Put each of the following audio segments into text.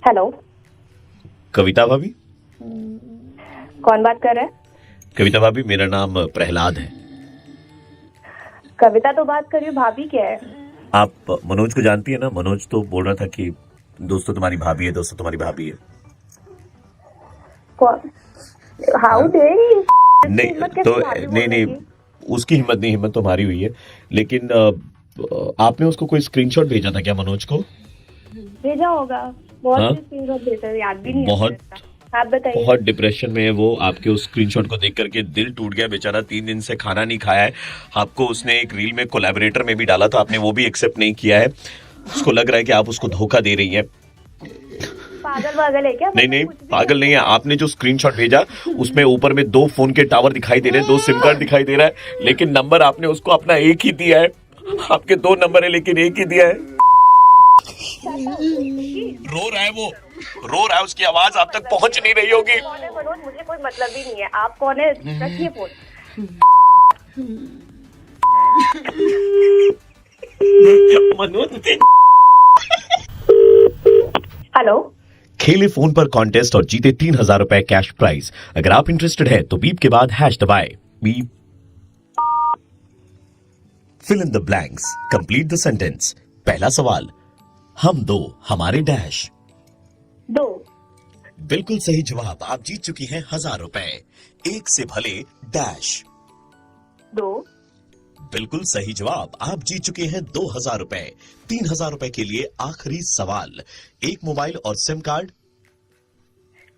Hello. कविता भाभी? कौन बात कर रहे हैं? कविता भाभी, मेरा नाम प्रहलाद है। कविता तो बात कर रही हूँ, भाभी क्या है? आप मनोज को जानती है ना? मनोज तो बोल रहा था कि दोस्तों तुम्हारी भाभी है, दोस्तों तुम्हारी भाभी है। कौन? हाउ डेयर नहीं तो नहीं, उसकी हिम्मत नहीं, हिम्मत तो हमारी हुई है। लेकिन आपने उसको कोई स्क्रीनशॉट भेजा था क्या मनोज को? भेजा होगा, बहुत हाँ? स्क्रीनशॉट भेजा, याद भी नहीं है बहुत मुझे। आप बताइए। बहुत डिप्रेशन में है वो। आपके उस स्क्रीनशॉट को देख करके दिल टूट गया बेचारा। 3 दिन से खाना नहीं खाया है। आपको उसने एक रील में कोलैबोरेटर में भी डाला था, आपने वो भी एक्सेप्ट नहीं किया है। उसको लग रहा है कि आप उसको धोखा दे रही हैं। पागल है क्या? नहीं, पागल नहीं है। आपने जो स्क्रीनशॉट भेजा उसमें ऊपर में 2 फोन के टावर दिखाई दे रहे हैं, 2 सिम कार्ड दिखाई दे रहा है, लेकिन नंबर आपने उसको अपना एक ही दिया है। आपके 2 नंबर है लेकिन एक ही दिया है। रो रहा है वो, रो रहा है, उसकी आवाज आप तक पहुंच नहीं रही होगी। कौन है मनोज? मुझे कोई मतलब ही नहीं है। आप कौन है? रखिए फोन। मनोज, हेलो। खेले फोन पर कॉन्टेस्ट और जीते 3000 रुपए कैश प्राइज। अगर आप इंटरेस्टेड है तो बीप के बाद हैश दबाए। Beep. Fill in the blanks, complete the sentence. पहला सवाल, हम 2 हमारे डैश। 2। बिल्कुल सही जवाब। आप जीत चुकी हैं 1000 रुपए। 1 से भले डैश। 2। बिल्कुल सही जवाब। आप जीत चुके हैं 2000 रुपए। 3000 रुपए के लिए आखिरी सवाल, 1 मोबाइल और सिम कार्ड।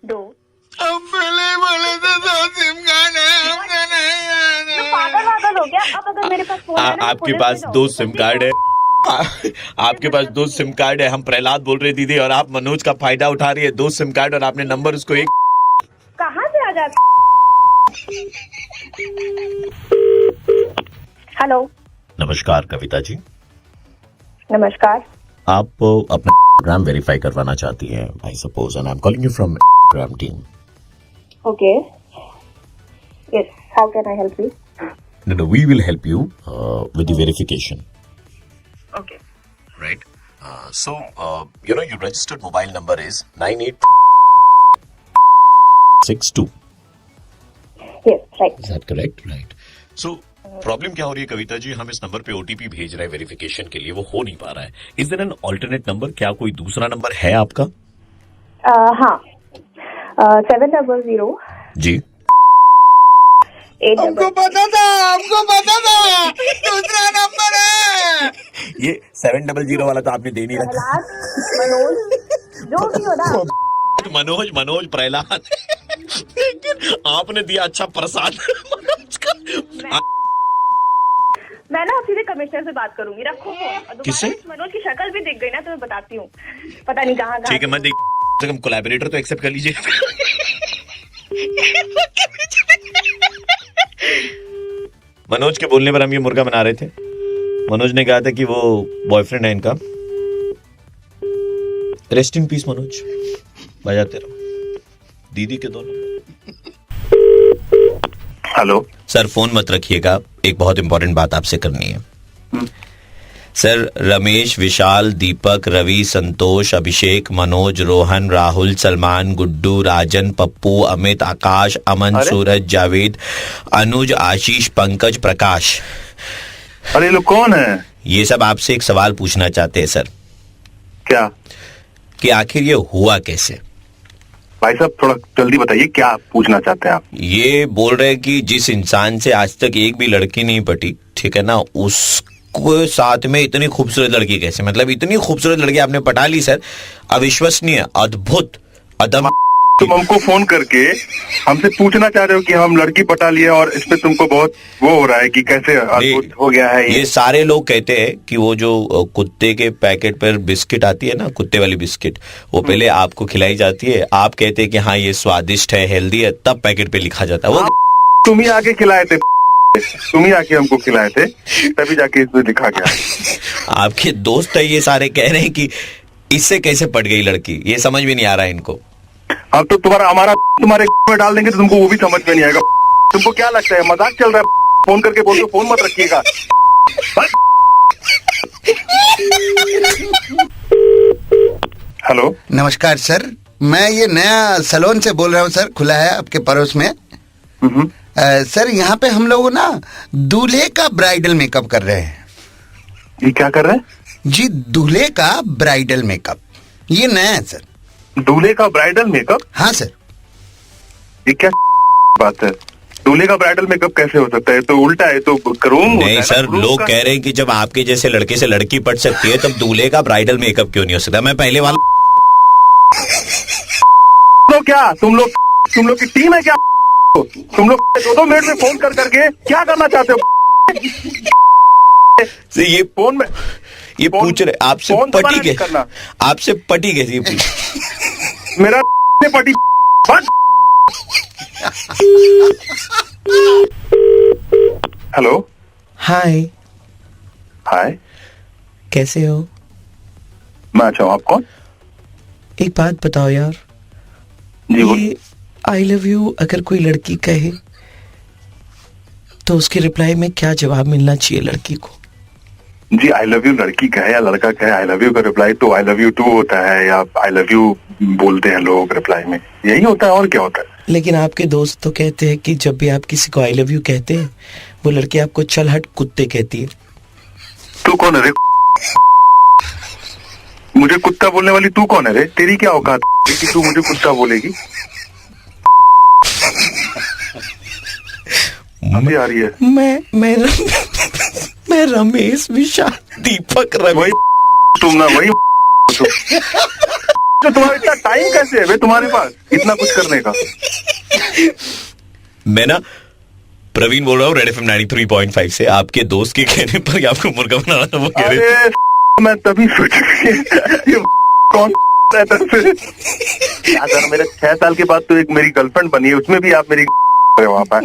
2। अब पहले बोले थे 2 सिम कार्ड है, हमने नहीं पागल हो गया? अब अगर मेरे पास फोन है ना, आपके पुलिस पास में 2 जाऊंगी। सिम कार्ड है। आपके पास 2 सिम कार्ड है। हम प्रहलाद बोल रहे दीदी, और आप मनोज का फायदा उठा रही है। 2 सिम कार्ड और आपने नंबर उसको एक। कहाँ से आ जाते? हेलो। नमस्कार कविता जी। नमस्कार। आप अपना प्रोग्राम वेरीफाई करवाना चाहती हैं, I suppose, and I am calling you from programme team. Okay, yes, how can I help you? No, we will help you with the verification. Okay. Right. So, your registered mobile number is 9862. Yes, right. Is that correct? Right. So, problem क्या हो रही है कविता जी? हम इस number पे OTP भेज रहे हैं वेरिफिकेशन के लिए, वो हो नहीं पा रहा है। Is there an alternate number? क्या कोई दूसरा नंबर है आपका? हाँ, 700 जी। 8 हमको पता था दूसरा नंबर है। ये 700 वाला तो आपने दे नहीं रखा। मनोज, जो भी हो ना। मनोज प्रहलाद। आपने दिया अच्छा प्रसाद मनोज का। मैं ना सीधे कमिश्नर से बात करूंगी। रखो फोन। किससे? मनोज की शक्ल भी दिख गई ना तो मैं बताती हूँ। पता नहीं कहाँ। ठीक है, मैं देख कोलैबोरेटर तो एक्सेप्ट कर लीजिए। मनोज के बोलने पर हम ये मुर्गा बना रहे थे। मनोज ने कहा था कि वो बॉयफ्रेंड है इनका। Rest in peace Manoj. बजाते रहो। दीदी के दोनों। हेलो सर, फोन मत रखिएगा, एक बहुत इंपॉर्टेंट बात आपसे करनी है। सर, रमेश, विशाल, दीपक, रवि, संतोष, अभिषेक, मनोज, रोहन, राहुल, सलमान, गुड्डू, राजन, पप्पू, अमित, आकाश, अमन, सूरज, जावेद, अनुज, आशीष, पंकज, प्रकाश। अरे लोग कौन है? ये सब आपसे एक सवाल पूछना चाहते हैं सर, क्या कि आखिर ये हुआ कैसे? भाई साहब थोड़ा जल्दी बताइए, क्या पूछना चाहते हैं आप? ये बोल रहे हैं कि जिस इंसान से आज तक एक भी लड़की नहीं पटी, ठीक है ना, उसको साथ में इतनी खूबसूरत लड़की कैसे? मतलब इतनी खूबसूरत लड़की आपने पटा ली सर, अविश्वसनीय, अद्भुत, अदम। तुम हमको फोन करके हमसे पूछना चाह रहे हो कि हम लड़की पटा लिए, और इस पे तुमको बहुत वो हो रहा है कि कैसे अद्भुत हो गया है ये सारे लोग कहते हैं कि वो जो कुत्ते के पैकेट पर बिस्किट आती है ना, कुत्ते वाली बिस्किट, वो पहले आपको खिलाई जाती है। आप कहते हैं कि हाँ ये स्वादिष्ट है, हेल्दी है, तब पैकेट पे लिखा जाता है वो। तुम ही आके खिलाए थे, तुम ही आके हमको खिलाए थे, तभी जाके इसमें लिखा गया। आपके दोस्त है ये सारे, कह रहे हैं कि इससे कैसे पट गई लड़की, ये समझ में नहीं आ रहा है इनको। अब तो तुम्हारे में डाल देंगे तो तुमको वो भी समझ में नहीं आएगा। तुमको क्या लगता है मजाक चल रहा है? फोन करके बोल दो फोन मत रखिएगा। हेलो। नमस्कार सर, मैं ये नया सैलून से बोल रहा हूँ सर, खुला है आपके पड़ोस में। सर यहाँ पे हम लोग ना दूल्हे का ब्राइडल मेकअप कर रहे हैं। ये क्या कर रहे हैं? जी, दूल्हे का ब्राइडल मेकअप, ये नया है सर। दूल्हे का ब्राइडल मेकअप? हाँ सर। ये क्या बात है? दूल्हे का ब्राइडल मेकअप कैसे हो सकता है? तो उल्टा है, तो करूम नहीं सर, लोग कह रहे हैं कि जब आपके जैसे लड़के से लड़की पट सकती है तब दूल्हे का ब्राइडल मेकअप क्यों नहीं हो सकता? मैं पहले वाला तो क्या तुम लोग की टीम है क्या? तुम लोग 2 मिनट में फोन कर करके क्या करना चाहते हो? ये फोन में ये पूछ रहे आपसे पटी के, आपसे पटी कैसी मेरा पटी बस। हेलो। हाय। हाय, कैसे हो? मैं अच्छा हूँ, आप कौन? एक बात बताओ यार, जी बोल। ये आई लव यू अगर कोई लड़की कहे तो उसके रिप्लाई में क्या जवाब मिलना चाहिए लड़की को? जी, आई लव यू लड़की कहे या लड़का कहे, आई लव यू का रिप्लाई तो आई लव यू टू होता है, या आई लव यू बोलते हैं लोग रिप्लाई में, यही होता है और क्या होता है? लेकिन आपके दोस्त तो कहते हैं कि जब भी आप किसी को आई लव यू कहते हैं वो लड़की आपको चल हट कुत्ते कहती है। तू कौन है रे? मुझे कुत्ता बोलने वाली तू कौन है रे? तेरी क्या औकात है कि तू मुझे कुत्ता बोलेगी? हंसी आ रही है। मैं रमेश विशाल दीपक रवि। वही तुम ना, वही तो तुम्हारा इतना टाइम कैसे है तुम्हारे पास इतना कुछ करने का? मैं ना प्रवीण बोल रहा हूँ, रेड एफएम 93.5 से। आपके दोस्त के कहने पर आपको मुर्गा बनाना था, वो कह रहे मैं तभी सोच कौन अगर मेरे 6 साल के बाद तो एक मेरी गर्लफ्रेंड बनी है, उसमें भी आप मेरी वहां पर।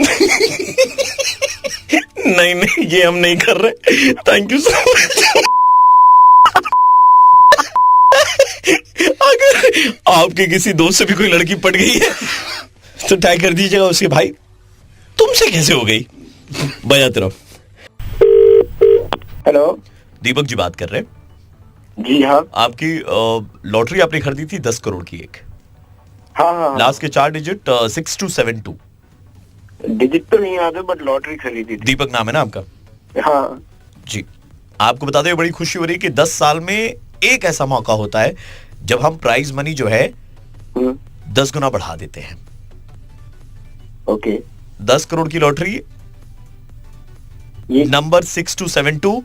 नहीं ये हम नहीं कर रहे। Thank you so much. अगर आपके किसी दोस्त से भी कोई लड़की पट गई है तो टैग कर दीजिएगा उसके, भाई तुमसे कैसे हो गई। बजाते रहो। हेलो, दीपक जी बात कर रहे हैं। जी हाँ। आपकी लॉटरी आपने खरीदी थी 10 करोड़ की एक। हाँ। लास्ट के 4 डिजिट 6272। डिजिट तो नहीं याद है बट लॉटरी खरीदी थी। दीपक नाम है ना आपका? हाँ जी। आपको बताते हुए बड़ी खुशी हो रही है कि 10 साल में एक ऐसा मौका होता है जब हम प्राइज मनी जो है 10 गुना बढ़ा देते हैं। ओके। 10 करोड़ की लॉटरी नंबर 6272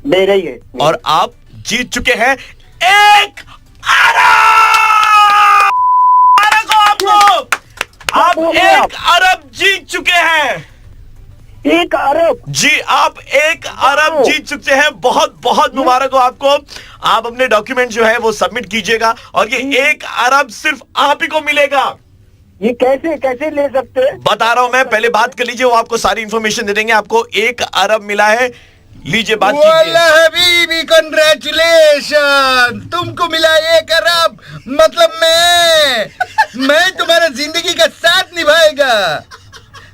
दे रही है और आप जीत चुके हैं 1 अरब। आप 1 अरब जीत चुके हैं। 1 अरब? जी, आप 1 अरब जीत चुके हैं। बहुत बहुत मुबारक हो आपको। आप अपने डॉक्यूमेंट जो है वो सबमिट कीजिएगा और ये 1 अरब सिर्फ आप ही को मिलेगा। ये कैसे ले सकते हैं? बता रहा हूं मैं, पहले बात कर लीजिए, वो आपको सारी इंफॉर्मेशन दे देंगे। आपको 1 अरब मिला है। लीजिए बात कीजिए। हबीबी कांग्रेचुलेशन, तुमको मिला 1 अरब। मतलब मैं तुम्हारा जिंदगी का साथ निभाएगा,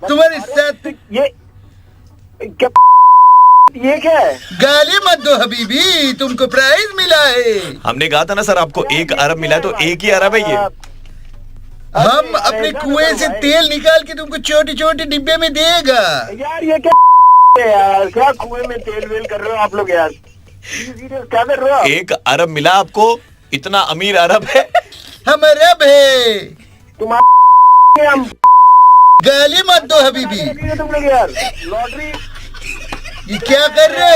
तुम्हारे साथ। ये क्या है? गाली मत दो हबीबी, तुमको प्राइज मिला है। हमने कहा था ना सर आपको 1 अरब मिला है, तो 1 ही अरब है ये। हम अपने कुएं से तेल निकाल के तुमको छोटे छोटे डिब्बे में देगा। यार ये क्या यार, क्या कुएं में तेल वेल कर रहे हो आप लोग यार? क्या कर रहे हो? 1 अरब मिला आपको। इतना अमीर अरब है। हम अरब है। तुम्हारे हम गाली मत दो हबीबी। तुम लोग यार लॉटरी ये क्या कर रहे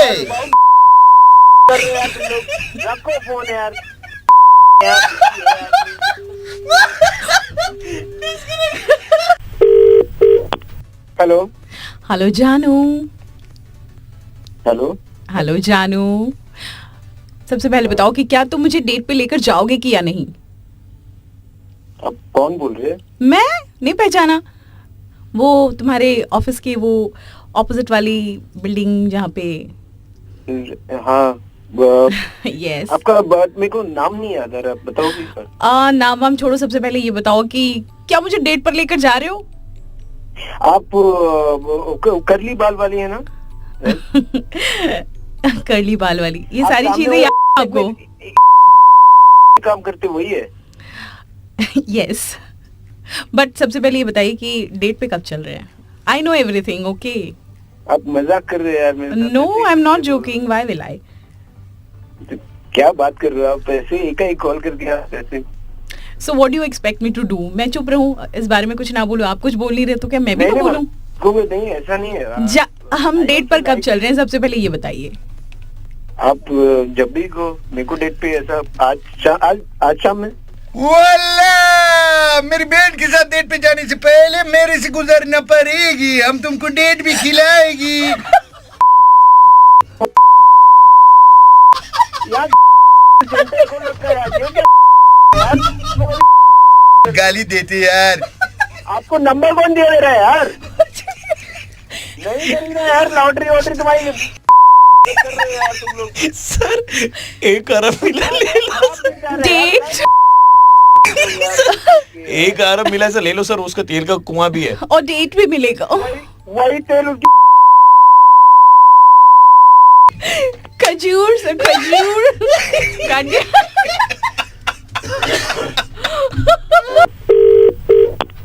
यार तुम लोग? रखो फोन यार। हेलो। हेलो जानू। हेलो जानू, सबसे पहले बताओ कि क्या तुम मुझे डेट पे लेकर जाओगे कि या नहीं? अब कौन बोल रहे हैं? मैं नहीं पहचाना? वो तुम्हारे ऑफिस के वो ऑपोजिट वाली बिल्डिंग जहाँ पे। हाँ यस। आपका मेरे को नाम नहीं याद आ रहा, बताओगे सर? नाम वाम छोड़ो, सबसे पहले ये बताओ कि क्या मुझे डेट पर लेकर जा रहे हो? आप करली बाल वाली है ना? करली बाल वाली, ये सारी चीजें आपको काम करते वही है। यस, बट सबसे पहले ये बताइए कि डेट पे कब चल रहे हैं? I know everything, okay? आप मजाक कर रहे हैं यार मेरे साथ? No, I am not joking, why will I? क्या बात कर रहे हो आप? ऐसे एक ही कॉल करके आप ऐसे। So what do you expect me to do? मैं चुप रहूं, इस बारे में कुछ ना बोलूं? आप कुछ बोल नहीं रहे तो क्या मैं भी तो बोलूं? नहीं, ऐसा नहीं है। हम डेट पर कब चल रहे हैं सबसे पहले ये बताइए। आप जब भी को मेरे को डेट पे ऐसा आज शाम में। वाला मेरी बहन के साथ डेट पे जाने से पहले मेरे से गुजरना पड़ेगी, हम तुमको डेट भी खिलाएगी। यार गाली देते यार। आपको नंबर कौन दे रहा है यार? नहीं करेंगे यार, लॉटरी वॉटरी तुम्हारी कर रहे हो यार तुम लोग। सर 1 अरब मिला ले लो। डेट 1 अरब मिला से ले लो सर, उसका तेल का कुआं भी है और डेट भी मिलेगा। वही तेल खजूर सर, खजूर काट दिया।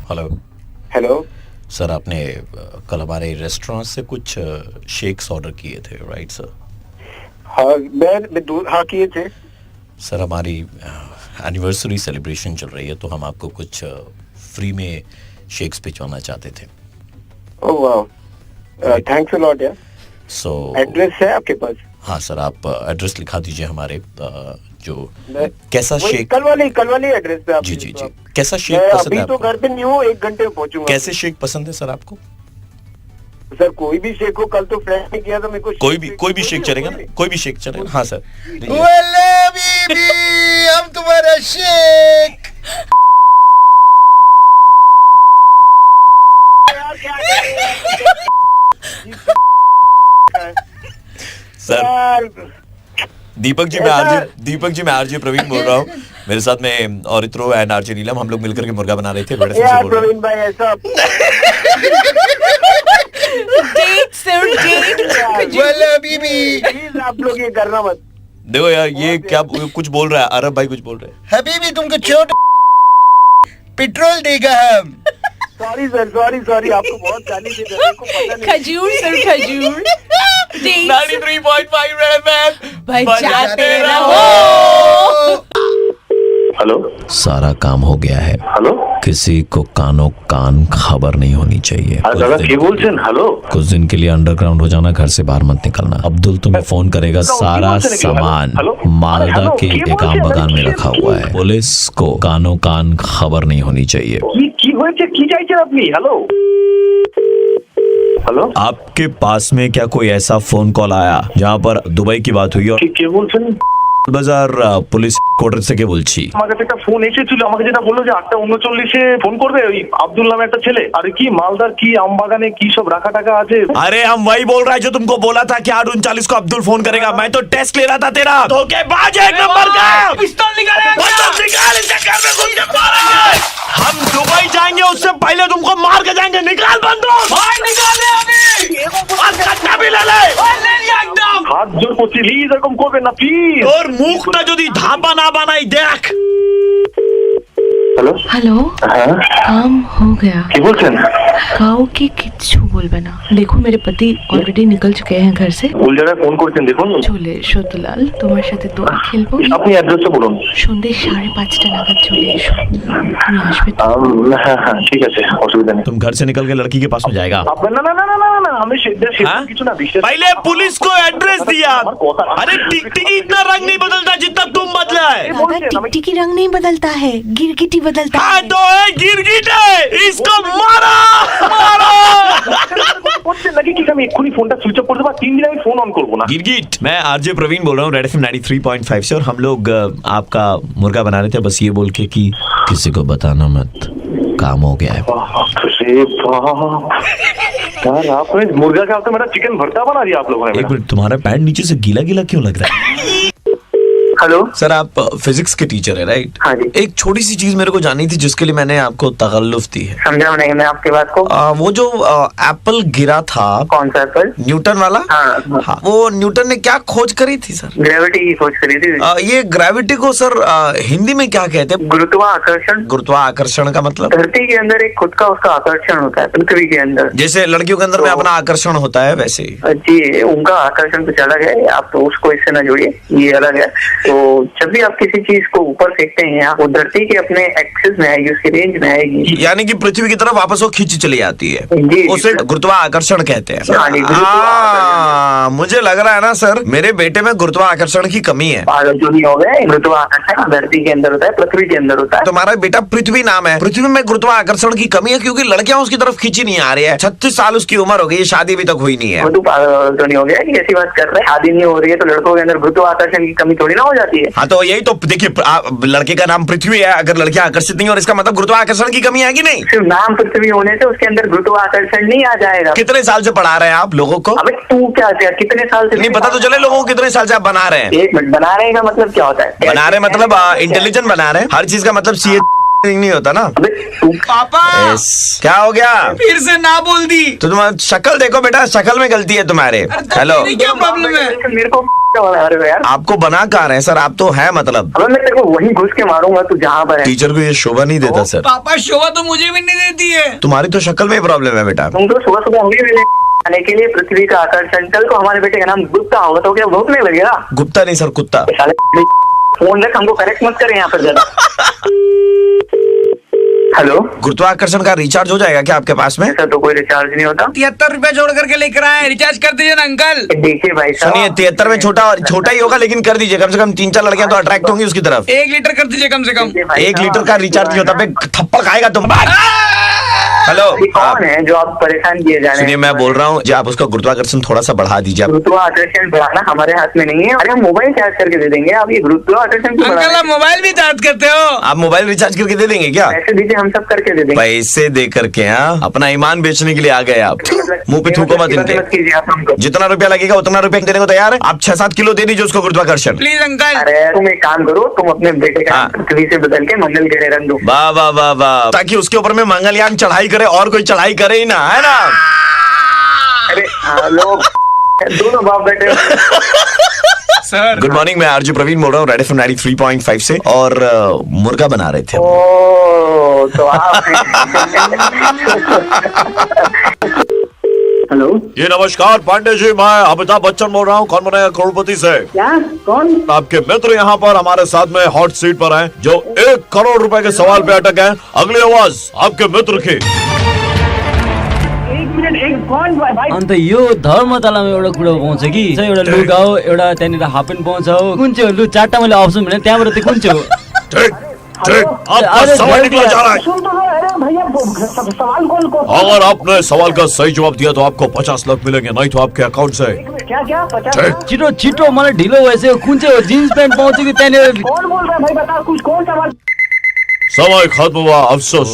हेलो हेलो सर, आपने कल हमारे रेस्टोरेंट से कुछ शेक्स ऑर्डर किए थे, राइट सर? हाँ हाँ किए थे सर। हमारी एनिवर्सरी सेलिब्रेशन चल रही है तो हम आपको कुछ फ्री में शेक्स भिजवाना चाहते थे। ओह वाह, थैंक्स अ लॉट यार। सो एड्रेस है आपके पास? हाँ सर, आप एड्रेस लिखा दीजिए हमारे जो कैसा शेक। कल वाली एड्रेस पे आप। जी जी जी, कैसा शेक पसंद है अभी तो आपको? घर पे नहीं हूँ, 1 घंटे में पहुंचूंगा। कैसे शेक पसंद है सर आपको? सर कोई भी शेक हो, कल तो फ्रेंड ने किया था मेरे को। कोई भी शेक चलेगा ना? कोई भी शेक चलेगा। हाँ सर। वाला बीबी, हम तुम्हारा शेक। सर दीपक जी, मैं आरजे प्रवीण बोल रहा हूँ। मेरे साथ में औरित्रो एंड आरजे नीलम, हम लोग मिलकर के मुर्गा बना रहे थे। बड़े से बोल रहे प्रवीण भाई ऐसा डेट सर, डेट। वाला बीबी, प्लीज आप लोग ये करना मत। देखो यार, ये क्या कुछ बोल रहा है? अरब भाई कुछ बोल रहे हैं। हबीबी तुमको छोट पेट्रोल देगा हम। सॉरी सर, सॉरी आपको बहुत गाली दे रहे हैं, पता नहीं। खजूर सर, खजूर। 93.5 रेड एफएम बजाते रहो। हेलो, सारा काम हो गया है। हेलो, किसी को कानों कान खबर नहीं होनी चाहिए। दादा की बोलছেন? हेलो, कुछ दिन के लिए अंडरग्राउंड हो जाना, घर से बाहर मत निकलना। अब्दुल तुम्हें फोन करेगा। सारा सामान मालदा के एक आम बागान में रखा हुआ है। पुलिस को कानों कान खबर नहीं होनी चाहिए। কি হয়েছে? কি চাইছেন আপনি? हेलो हेलो, आपके पास में क्या कोई ऐसा फोन कॉल आया जहाँ पर दुबई की बात हुई? और কে বলছেন? বাজার পুলিশ কোয়ার্টার থেকে বলছি। আমার কাছে একটা ফোন এসেছিল, আমাকে যেটা বললো যে 8:39 ফোন করবে ওই আব্দুল নামে একটা ছেলে। আর কি মালদার কি আমবাগানে কি সব রাখা টাকা আছে। अरे हम वही बोल रहा है जो तुमको बोला था कि 8:39 को अब्दुल फोन करेगा। मैं तो टेस्ट ले रहा था तेरा। धोखेबाज एक नंबर का। पिस्तौल निकाल, इसे घर में घुस के मारेंगे। हम दुबई जाएंगे, उससे पहले तुमको मार के जाएंगे। निकाल बंदूक, निकाल अभी। और कट्टा भी ले ले एकदम। हाथ जोड़ করছি, প্লিজ এরকম করবেন না প্লিজ। और মুখটা যদি ধাপা না বানাই দেখ। হ্যালো হ্যালো, হ্যাঁ काम हो गया। কি বলছেন? কাউকে কিচ্ছু বলবে না। দেখো मेरे पति ऑलरेडी निकल चुके हैं घर से। ভুল জায়গায় ফোন করছেন, দেখুন। চলে এসো দুলাল, তোমার সাথে দোল খেলবো। আপনি অ্যাড্রেসটা বলুন। সন্ধ্যে 5:30 নাগাদ চলে এসো। তুমি আসবে তো? হ্যাঁ হ্যাঁ ঠিক আছে, অসুবিধা নেই। तुम घर से निकल के लड़की के पास में जाएगा। আপনার না না না না না না আমি हाँ? কিছু না বিশ্বাস। पहले पुलिस को एड्रेस दिया। अरे टिकटिकी इतना रंग नहीं बदलता जितना तुम बदला है। दादा, टिकटिकी रंग नहीं बदलता है, गिरगिटी बदलता हाँ है। तो है गिरगिट है, इसको मारो मारो। করছেন নাকি কি? আমি এক্ষুনি ফোনটা সুইচ অফ করে দেবো, 3 দিন আমি ফোন অন করবো না। गिरगिट। मैं आरजे प्रवीण बोल रहा हूँ, रेड एफएम 93.5 से। और हम लोग आपका मुर्गा बना रहे थे, बस ये बोल के कि किसी को बताना मत, काम हो गया है। अरे बाप यार, आपने मुर्गा का मेरा चिकन भरता बना दिया आप लोगों ने। एक मिनट, तुम्हारा पैंट नीचे से गीला गीला क्यों लग रहा है? हेलो सर आप फिजिक्स के टीचर है राइट? हाँ जी। एक छोटी सी चीज मेरे को जाननी थी जिसके लिए मैंने आपको तकल्लुफ दी है। समझा नहीं मैं आपकी बात को। वो जो एप्पल गिरा था, कौन सा एप्पल? न्यूटन वाला। हाँ। वो न्यूटन ने क्या खोज करी थी सर? ग्रेविटी की खोज करी थी। ये ग्रेविटी को सर हिंदी में क्या कहते हैं? गुरुत्वाकर्षण। गुरुत्वाकर्षण का मतलब? धरती के अंदर एक खुद का उसका आकर्षण होता है, पृथ्वी के अंदर जैसे लड़कियों के अंदर में अपना आकर्षण होता है वैसे ही। जी, उनका आकर्षण कुछ अलग है, आप तो उसको इससे ना जोड़िए, ये अलग है। तो जब भी आप किसी चीज को ऊपर फेंकते हैं वो धरती के अपने एक्सिस में आएगी, उसकी रेंज में आएगी, यानी कि पृथ्वी की तरफ वापस वो खींच चली जाती है। जी, उसे गुरुत्वाकर्षण कहते हैं। हाँ, मुझे लग रहा है ना सर मेरे बेटे में गुरुत्वाकर्षण की कमी है। जो नहीं हो गए, गुरुत्वाकर्षण धरती के अंदर होता है, पृथ्वी के अंदर होता है। तुम्हारा बेटा पृथ्वी नाम है, पृथ्वी में गुरुत्वाकर्षण की कमी है क्योंकि लड़कियां उसकी तरफ खींची नहीं आ रही है। 36 साल उसकी उम्र हो गई, शादी भी तक हुई नहीं है। तो नहीं हो गया कि ऐसी बात कर रहे हैं, शादी नहीं हो रही है तो लड़कों के अंदर गुरुत्वाकर्षण की कमी थोड़ी ना हो जाती है। हाँ तो यही तो देखिए, लड़के का नाम पृथ्वी है, अगर लड़कियां आकर्षित नहीं और इसका मतलब गुरुत्वाकर्षण की कमी है कि नहीं? सिर्फ नाम पृथ्वी होने से उसके अंदर गुरुत्वाकर्षण नहीं आ जाएगा। कितने साल से पढ़ा रहे हैं आप लोगों को? अबे तू क्या कितने साल से? नहीं पता तो चले लोगों को कितने साल से आप बना रहे हैं। एक मिनट, बना रहे का मतलब क्या होता है? बना रहे मतलब इंटेलिजेंट बना रहे हैं, हर चीज का मतलब सीए नहीं होता ना। पापा क्या हो गया? फिर से ना बोल दी तो तुम्हारी शक्ल देखो बेटा, शक्ल में गलती है तुम्हारे। हेलो, क्या प्रॉब्लम है? मेरे को यार आपको बना कहाँ रहे हैं सर? आप तो है मतलब। अब मैं तेरे को वहीं घुस के मारूंगा तू जहाँ पर है। टीचर को ये शोभा नहीं देता सर। पापा शोभा तो मुझे भी नहीं देती है। तुम्हारी तो शक्ल में ही प्रॉब्लम है बेटा। तुम तो सुबह सुबह होंगे आने के लिए पृथ्वी का आकर्षण। कल को हमारे बेटे का नाम गुप्ता होगा तो क्या भूख नहीं लगेगा? गुप्ता नहीं सर, कुत्ता। फोन रख, हमको करेक्ट मत करें यहाँ पर ज्यादा। हेलो, गुरुत्वाकर्षण का रिचार्ज हो जाएगा क्या आपके पास में? सर तो कोई रिचार्ज नहीं होता। 73 रुपए जोड़ करके लेकर आए, रिचार्ज कर दीजिए ना अंकल। देखिए भाई साहब, सुनिए 73 में छोटा ही होगा लेकिन कर दीजिए, कम से कम 3-4 लड़कियां तो अट्रैक्ट होंगी उसकी तरफ। 1 लीटर कर दीजिए कम से कम। 1 लीटर का रिचार्ज नहीं होता, थप्पड़ खाएगा तुम। हेलो, कौन है जो आप परेशान किए जा रहे हैं? सुनिए मैं बोल रहा हूँ जी, आप उसका गुरुत्वाकर्षण थोड़ा सा बढ़ा दीजिए। गुरुत्वाकर्षण बढ़ाना हमारे हाथ में नहीं है। अरे हम मोबाइल चार्ज करके दे देंगे, आप ये गुरुत्वाकर्षण क्यों बढ़ा रहे अंकल आप मोबाइल भी चार्ज करते हो? आप मोबाइल रिचार्ज करके दे देंगे क्या? हैं? पैसे दीजिए, हम सब करके दे देंगे। पैसे दे करके? हाँ, अपना ईमान बेचने के लिए आ गए आप। मुंह पे थूको मत इनके। कीजिए आप हमको। जितना रुपया लगेगा उतना रुपया देने को तैयार है। आप 6-7 किलो दे दीजिए उसको गुरुत्वाकर्षण। Please uncle. अरे तुम एक काम करो, तुम अपने बेटे का हाँ। पृथ्वी से बदल के मंगल ग्रह रख दो। वाह वाह वाह वाह, ताकि उसके ऊपर में मंगलयान चढ़ाई करे और कोई चढ़ाई करे ही ना, है ना? अरे हाँ, लोग दोनों बाप बेटे। सर गुड मॉर्निंग, मैं आरजू प्रवीण बोल रहा हूँ रेड एफएम 93.5 से, और मुर्गा बना रहे थे। ओ तो आप हेलो, ये नमस्कार पांडे जी, मैं अमिताभ बच्चन बोल रहा हूँ, कौन बनेगा करोड़पति से। क्या? कौन? आपके मित्र यहाँ पर हमारे साथ में हॉट सीट पर हैं, जो 1 करोड़ रुपए के सवाल पे अटक हैं। अगली आवाज आपके मित्र की। अन्त यो धर्मतलामा एउटा कुरा पाउँछ कि एउटा लुगा हो, एउटा त्यहाँनिर हाफ प्यान्ट पाउँछ हो। कुन चाहिँ हो? लु 4टा मैले अप्सन भने त्यहाँबाट चाहिँ कुन चाहिँ हो? ठीक ठीक, आपका सवाल निकला जा रहा है। सवाल कौन? अगर आपने सवाल का सही जवाब दिया तो आपको 50 लाख मिलेंगे, नहीं तो आपके अकाउंट से। क्या 50? ठीक, छिटो छिटो मलाई ढिलो भइसक्यो। कुन चाहिँ हो? जीन्स प्यान्ट पाउँछ कि त्यहाँनिर? कौन बोल रहा है भाई? बताओ कुछ, कौन सवाल? समय खत्म हुआ, अफसोस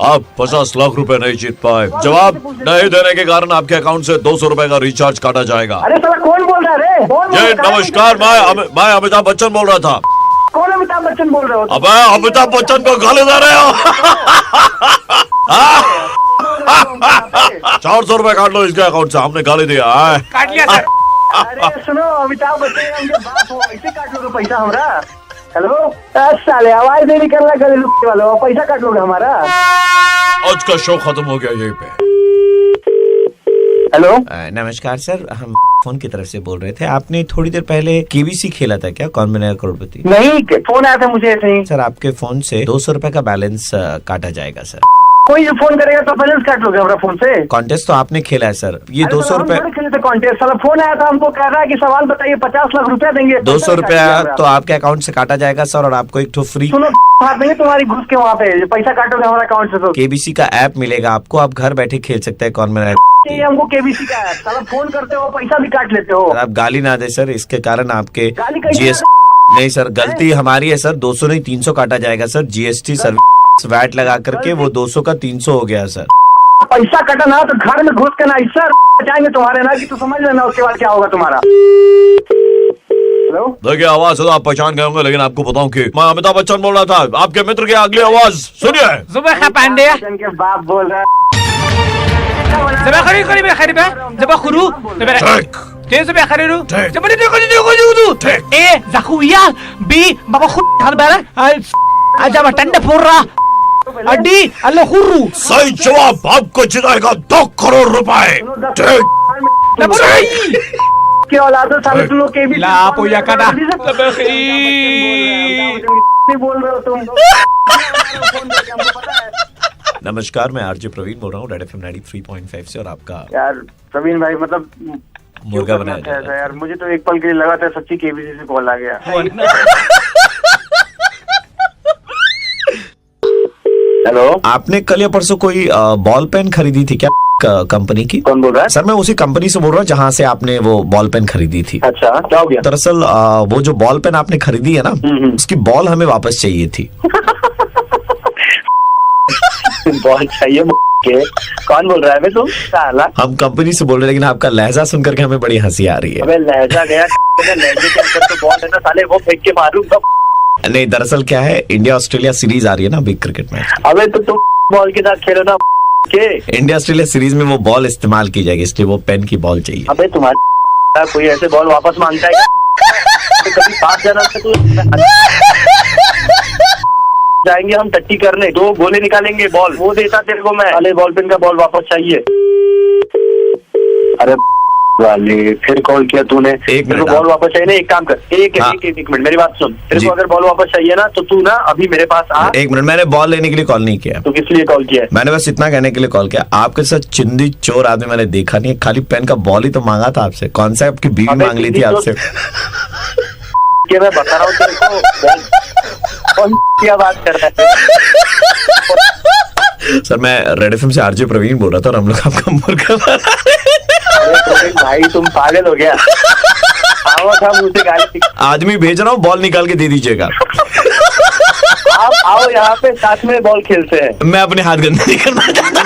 आप 50 लाख रुपए नहीं जीत पाए। जवाब नहीं देने के कारण आपके अकाउंट से 200 रुपए का रिचार्ज काटा जाएगा। अरे साला कौन बोल रहा है? ये नमस्कार, मैं अमिताभ बच्चन बोल रहा था। कौन अमिताभ बच्चन बोल रहे हो? अब अमिताभ बच्चन को गाली दे रहे हो। 400 रुपए काट लो इसके अकाउंट से, हमने गाली दिया है। काट लिया सर। अरे सुनो, अमिताभ बच्चन उनके बाप हो, ऐसे काट लोगे पैसा हमारा? हेलो साले, आवाज नहीं निकलना गले लुकने वालों, पैसा काट लोगे हमारा। आज का शो खत्म हो गया यहीं पे। हेलो, नमस्कार सर, हम फोन की तरफ से बोल रहे थे। आपने थोड़ी देर पहले केबीसी खेला था क्या, कौन बनेगा करोड़पति? नहीं, फोन आया था मुझे ऐसे ही। सर आपके फोन से 200 रुपए का बैलेंस काटा जाएगा सर। कोई फोन करेगा तो बैलेंस काट लोगे हमारा फोन से? कॉन्टेस्ट तो आपने खेला है सर, ये 200 रुपए। खेले थे कॉन्टेस्ट, साला फोन आया था, हमको कह रहा है कि सवाल बताइए, 50 लाख रुपया देंगे। 200 रुपया तो आपके अकाउंट से काटा जाएगा सर, और आपको एक ठो फ्री सुनो बात नहीं तुम्हारी, घुस के वहाँ पे पैसा काटोगे हमारा अकाउंट से तो। केबीसी का ऐप मिलेगा आपको, आप घर बैठे खेल सकते हैं कौन बनेगा। हमको केबीसी का है, साला फोन करते हो पैसा भी काट लेते हो। आप गाली ना दे सर, इसके कारण आपके गाली कैसे? जीएसटी नहीं सर, गलती हमारी है सर। 200 नहीं 300 काटा जाएगा सर, जीएसटी सर्विस वैट लगा करके वो 200 का 300 हो गया सर। पैसा कटा ना तो घर में घुस के ना, सर बचाएंगे तुम्हारे ना, कि तू समझ लेना उसके बाद क्या होगा तुम्हारा। हेलो। देखिए आवाज से तो आप पहचान गए होंगे, लेकिन आपको बताऊं कि मैं अमिताभ बच्चन बोल रहा था। आपके मित्र की अगली आवाज सुनिए। जुबैर पांडे के बाप बोल रहा जुबैर खरी Zubair खुरू Tienes que viajar, ¿no? ¡Ya me digo que Zakuya, B, Baba Kharbara, Ajaba Tanda Pura, Adi, Allah Huru. सही जवाब आपको जिताएगा 2 करोड़ रुपए। क्या औलादो साले तुम लोग के भी La polla cara. बोल रहे हो तुम। नमस्कार, मैं आरजे प्रवीण बोल रहा हूँ रेड एफएम 93.5 से, और आपका यार प्रवीण भाई मतलब मुर्गा बनाया जा था रहा है। यार, मुझे तो एक पल के लिए लगा था सच्ची केबीसी से कॉल आ गया। हेलो, आपने कल या परसों कोई बॉल पेन खरीदी थी क्या कंपनी की? कौन बोल रहा है? सर मैं उसी कंपनी से बोल रहा हूँ जहाँ से आपने वो बॉल पेन खरीदी थी। अच्छा, क्या हो गया? दरअसल वो जो बॉल पेन आपने खरीदी है ना, उसकी बॉल हमें वापस चाहिए थी। बॉल चाहिए के? कौन बोल रहा है तुम साला? हम कंपनी से बोल रहे हैं, लेकिन आपका लहजा सुन करके हमें बड़ी हंसी आ रही है। अबे लहजा गया, लहजे के अंदर तो बॉल है ना साले, वो फेंक के मारूंगा। नहीं, दरअसल क्या है, इंडिया ऑस्ट्रेलिया सीरीज आ रही है ना बिग क्रिकेट मैच। अबे तो तुम बॉल के साथ खेलो ना के। इंडिया ऑस्ट्रेलिया सीरीज में वो बॉल इस्तेमाल की जाएगी, इसलिए वो पेन की बॉल चाहिए। अबे तुम्हारा कोई ऐसे बॉल वापस मांगता है तो कभी पास जाना तो जाएंगे हम टट्टी करने, 2 गोले निकालेंगे, बॉल वो देता तेरे को मैं। अरे बॉल पेन का बॉल वापस चाहिए। अरे वाले फिर कॉल किया तूने। तेरे को बॉल वापस चाहिए ना, एक काम कर, एक मिनट मेरी बात सुन। तेरे को अगर बॉल वापस चाहिए ना तो तू ना अभी मेरे पास आ। 1 मिनट, मैंने बॉल लेने के लिए कॉल नहीं किया। तो किस लिए कॉल किया? मैंने बस इतना कहने के लिए कॉल किया, आपके साथ चिंदी चोर आदमी मैंने देखा नहीं है, खाली पेन का बॉल ही तो मांगा था आपसे। कौन सा आपकी बीवी मांग ली थी आपसे? मैं बता रहा हूँ तेरे को, कौन क्या बात कर रहा है? सर मैं रेड एफएम से आरजे प्रवीण बोल रहा था, और हम लोग आपका मुर्गा भाई तुम पागल हो गया। आओ था मुझसे गाली। आदमी भेज रहा हूँ, बॉल निकाल के दे दीजिएगा। आप आओ यहाँ पे, साथ में बॉल खेलते हैं। मैं अपने हाथ गंदे नहीं करना चाहता।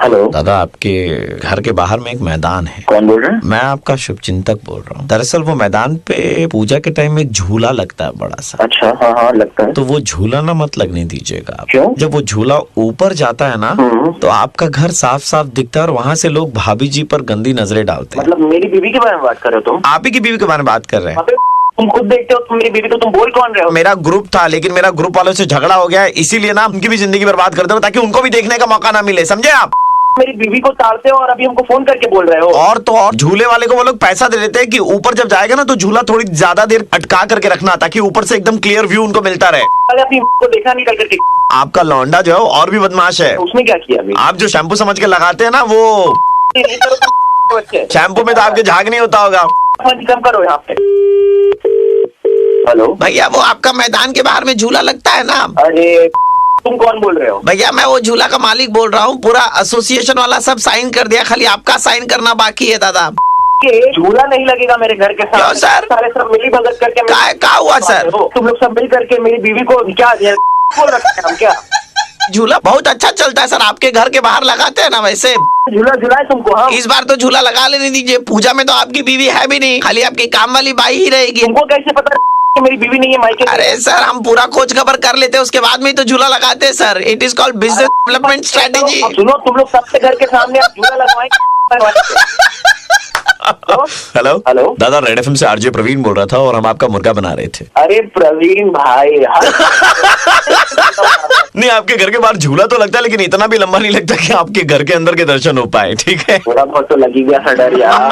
हेलो दादा, आपके घर के बाहर में एक मैदान है। कौन बोल रहे हैं? मैं आपका शुभचिंतक बोल रहा हूँ। दरअसल वो मैदान पे पूजा के टाइम में एक झूला लगता है बड़ा सा। अच्छा, हाँ लगता है। तो वो झूला ना मत लगने दीजिएगा आप। क्यों? जब वो झूला ऊपर जाता है ना, तो आपका घर साफ साफ दिखता है, और वहाँ से लोग भाभी जी पर गंदी नजरें डालते हैं। मतलब मेरी बीवी के बारे में बात कर रहे हो तुम? आप ही की बीवी के बारे में बात कर रहे हैं। तुम खुद देखते हो, तुम मेरी बीवी, तो तुम बोल कौन रहे हो? मेरा ग्रुप था, लेकिन मेरा ग्रुप वालों से झगड़ा हो गया है, इसीलिए ना उनकी भी जिंदगी बर्बाद कर दो, ताकि उनको भी देखने का मौका ना मिले, समझे आप? मेरी बीवी को ताड़ते हो और अभी हमको फोन करके बोल रहे हो। और तो और झूले वाले को वो लोग पैसा दे देते हैं कि ऊपर जब जाएगा ना तो झूला थोड़ी ज्यादा देर अटका करके रखना, ताकि ऊपर से एकदम क्लियर व्यू उनको मिलता रहे। अपनी को देखा निकल करके। आपका लौंडा जो है और भी बदमाश है। उसने क्या किया अभी? आप जो शैम्पू समझ के लगाते हैं ना, वो शैम्पू में तो आपके झाग नहीं होता होगा। कम करो यहाँ पे। हेलो भैया, वो आपका मैदान के बाहर में झूला लगता है ना? अरे तुम कौन बोल रहे हो? भैया मैं वो झूला का मालिक बोल रहा हूँ, पूरा एसोसिएशन वाला सब साइन कर दिया, खाली आपका साइन करना बाकी है दादा। झूला नहीं लगेगा मेरे घर के साथ। सर सारे सब मिली भगत करके क्या हुआ सर? तुम लोग सब मिल करके मेरी बीवी को क्या बोल रखे हैं हम? क्या झूला बहुत अच्छा चलता है सर, आपके घर के बाहर लगाते हैं ना वैसे। झूला झूला तुमको? हाँ, इस बार तो झूला लगा लेने दीजिए, पूजा में तो आपकी बीवी है भी नहीं, खाली आपकी काम वाली बाई ही रहेगी। तुमको कैसे पता कि मेरी बीवी नहीं है मायके? अरे सर, हम पूरा खोज खबर कर लेते हैं, उसके बाद में तो झूला लगाते हैं sir. It is called business development strategy. सुनो, तुम लोग सबके घर के सामने आप झूला लगवाएंगे। हेलो हेलो दादा, रेड एफएम से आरजे प्रवीण बोल रहा था, और हम आपका मुर्गा बना रहे थे। अरे प्रवीण भाई नहीं, आपके घर के बाहर झूला तो लगता है, लेकिन इतना भी लंबा नहीं लगता कि आपके घर के अंदर के दर्शन हो पाए, ठीक है? थोड़ा बहुत तो लगी गया था डर यार।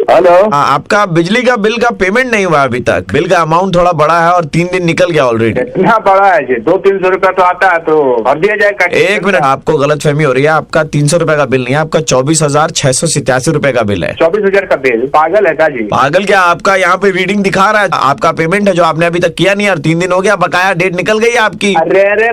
हेलो, आपका बिजली का बिल का पेमेंट नहीं हुआ अभी तक। बिल का अमाउंट थोड़ा बड़ा है और 3 दिन निकल गया ऑलरेडी। इतना बड़ा है जी, 200-300 रुपया तो आता है, तो भर दिया जाएगा। 1 मिनट, आपको गलत फहमी हो रही है। आपका 300 रुपए का बिल नहीं है, आपका 24,687 रुपए का बिल है। 24,000 का बिल? पागल है क्या जी? पागल क्या, आपका यहाँ पे रीडिंग दिखा रहा है, आपका पेमेंट है जो आपने अभी तक किया नहीं, और 3 दिन हो गया, बकाया डेट निकल गई आपकी। अरे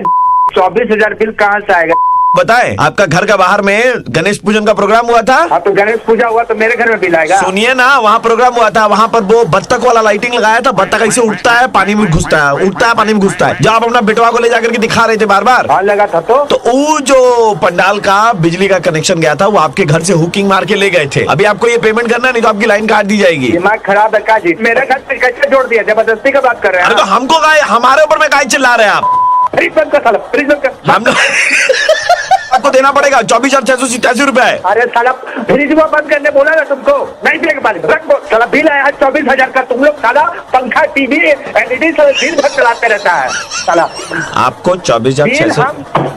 24,000 बिल कहाँ से आएगा? बताएं, आपका घर का बाहर में गणेश पूजन का प्रोग्राम हुआ था। हाँ, तो गणेश पूजा हुआ तो मेरे घर में बिल आएगा। सुनिए ना, वहाँ प्रोग्राम हुआ था, वहाँ पर वो बत्तख वाला लाइटिंग लगाया था। बत्तख ऐसे उठता है, पानी में घुसता है, उठता है, पानी में घुसता है। जब आप अपना बेटवा को ले जाकर के दिखा रहे थे बार बार, लगा था तो वो जो पंडाल का बिजली का कनेक्शन गया था, वो आपके घर से हुकिंग मार के ले गए थे। अभी आपको ये पेमेंट करना, नहीं तो आपकी लाइन काट दी जाएगी। दिमाग खराब है काजी, मेरे घर से कैसे जोड़ दिया? जबरदस्ती का बात कर रहे हैं। अरे तो हमको हमारे ऊपर में काहे चिल्ला रहे हैं आप? फ्रिज बंद कर साला, फ्रिज बंद कर। हम आपको देना पड़ेगा 24,687 रुपए। अरे साला फ्रिज वो बंद करने बोला ना तुमको, नहीं देख पाले। साला बिल आया 24,000 का। तुम लोग साला पंखा, टीवी, एलईडी सब दिन भर चलाते रहता है साला। आपको 24,600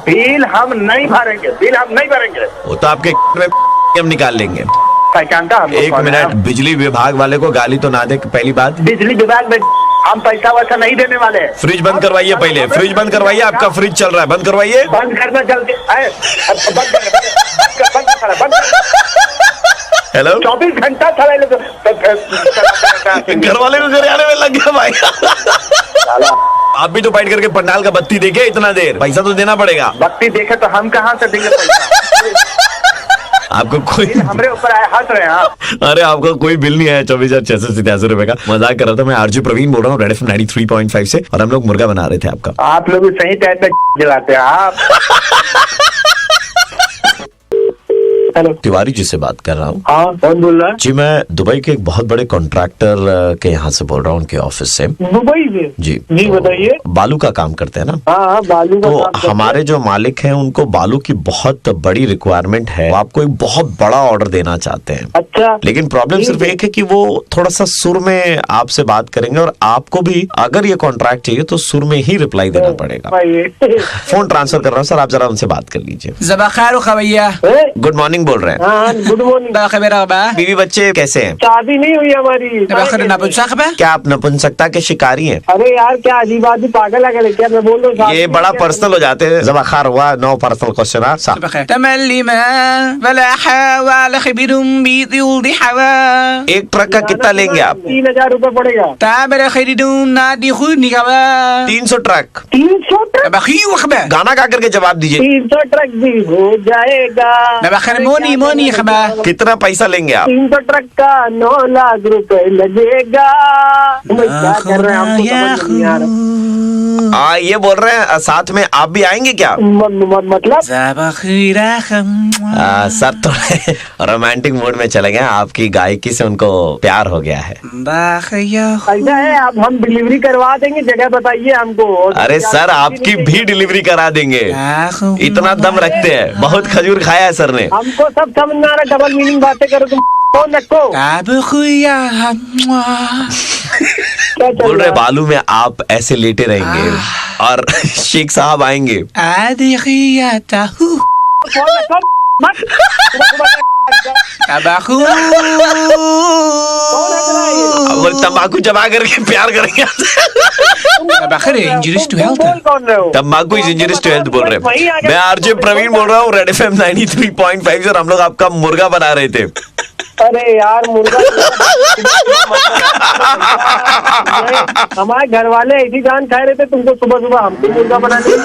बिल हम नहीं भरेंगे, बिल हम नहीं भरेंगे। वो तो आपके में हम निकाल लेंगे। पहचानता हम? एक मिनट, बिजली विभाग वाले को गाली तो ना दे। पहली बात, बिजली विभाग में हम पैसा वैसा नहीं देने वाले। फ्रिज बंद करवाइए, पहले फ्रिज बंद करवाइए। आपका फ्रिज चल रहा है, बंद करवाइए। बंद करना जल्दी। हेलो, 24 घंटा चला घर वाले को घर आने में लग गया भाई। आप भी तो फाइट करके पंडाल का बत्ती देखे इतना देर, पैसा तो देना पड़ेगा। बत्ती देखे तो हम कहाँ से देंगे पैसा? आपको कोई हमारे ऊपर आया, हंस रहे हैं आप। अरे आपको कोई बिल नहीं आया 24,687 रुपए का। मजाक कर रहा था। मैं आरजे प्रवीण बोल रहा हूँ, रेड एफएम 93.5 से, और हम लोग मुर्गा बना रहे थे आपका। आप लोग सही टाइम पे जलाते हैं आप। हेलो, तिवारी जी से बात कर रहा हूँ। हाँ, कौन बोल रहा है? जी, मैं दुबई के एक बहुत बड़े कॉन्ट्रैक्टर के यहाँ से बोल रहा हूँ, उनके ऑफिस से। दुबई से? जी जी, बताइए। बालू का काम करते हैं ना? हाँ, बालू का काम करते तो हमारे जो मालिक हैं, उनको बालू की बहुत बड़ी रिक्वायरमेंट है। वो आपको एक बहुत बड़ा ऑर्डर देना चाहते हैं। अच्छा। लेकिन प्रॉब्लम सिर्फ एक है कि वो थोड़ा सा सुर में आपसे बात करेंगे, और आपको भी अगर ये कॉन्ट्रैक्ट चाहिए तो सुर में ही रिप्लाई देना पड़ेगा। फोन ट्रांसफर कर रहा हूँ सर, आप जरा उनसे बात कर लीजिए। गुड मॉर्निंग बोल रहे हैं। Good morning. बीवी बच्चे कैसे हैं? शादी नहीं हुई हमारी। क्या आप नपुंसकता के शिकारी हैं? अरे यार, क्या अजीब आदमी, पागल है क्या? मैं बोल रहा हूँ ये बड़ा पर्सनल हो जाते हैं। जबाखार हुआ, नो पर्सनल क्वेश्चन। एक ट्रक का कितना लेंगे आप? 3,000 रुपए पड़ेगा। 300 ट्रक। 300 ट्रक? गाना गा करके जवाब दीजिए। 300 ट्रक भी हो जाएगा। कितना पैसा लेंगे आप? 300 ट्रक का 9 लाख रुपए लगेगा। क्या कर रहे हैं? हमको समझ नहीं आ रहा। ये बोल रहे हैं साथ में आप भी आएंगे क्या? मतलब सर थोड़े रोमांटिक मूड में चले गए। आपकी गायकी से उनको प्यार हो गया है। ऐसा है, आप हम डिलीवरी करवा देंगे, जगह बताइए हमको। अरे सर, आपकी भी डिलीवरी करा देंगे, इतना दम रखते हैं। बहुत खजूर खाया है सर ने। हमको सब समझ में आ रहा, डबल मीनिंग बातें करो तुम। कौन रखो? बोल रहे बालू में आप ऐसे लेटे रहेंगे और शेख साहब आएंगे। वो तम्बाकू जमा करके प्यार करेंगे। तम्बाकू इज इंजरियस टू हेल्थ बोल रहे हैं। मैं आरजे प्रवीण बोल रहा हूँ, रेड एफएम 93.5 से। हम लोग आपका मुर्गा बना रहे थे। अरे यार, मुर्गा हमारे घर वाले ऐसी जान खा रहे थे तुमको, सुबह सुबह हमको मुर्गा बना दिया।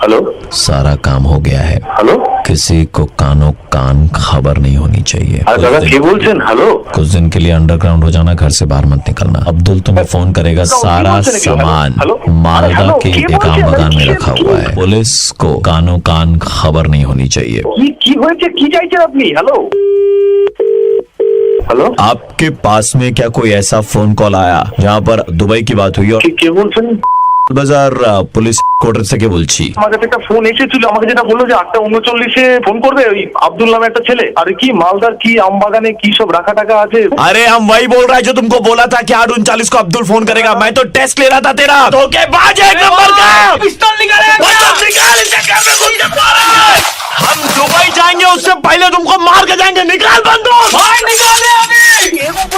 हेलो, सारा काम हो गया है। हेलो, किसी को कानो कान खबर नहीं होनी चाहिए। हेलो, कुछ दिन के लिए अंडरग्राउंड हो जाना, घर से बाहर मत निकलना। अब्दुल तुम्हें फोन करेगा। सारा सामान मालदा के एक आम बागान में रखा हुआ है। पुलिस को कानो कान खबर नहीं होनी चाहिए। हेलो, आपके पास में क्या कोई ऐसा फोन कॉल आया जहाँ पर दुबई की बात हुई? और বাজার পুলিশ কোর্টার থেকে বলছি। আমার কাছে একটা ফোন এসেছিল, আমাকে যেটা বললো যে 8:39 ফোন করবে ওই আব্দুল নামে একটা ছেলে। আর কি মালদার কি আমবাগানে কি সব রাখা টাকা আছে। अरे हम वही बोल रहा है जो तुमको बोला था कि 8:39 को अब्दुल फोन करेगा। मैं तो टेस्ट ले रहा था तेरा। धोखेबाज एक नंबर का। पिस्तौल निकाले। निकाल इसे, घर में घुस के मारेंगे। हम दुबई जाएंगे, उससे पहले तुमको मार के जाएंगे। निकाल बंदूक। भाई निकाले अभी।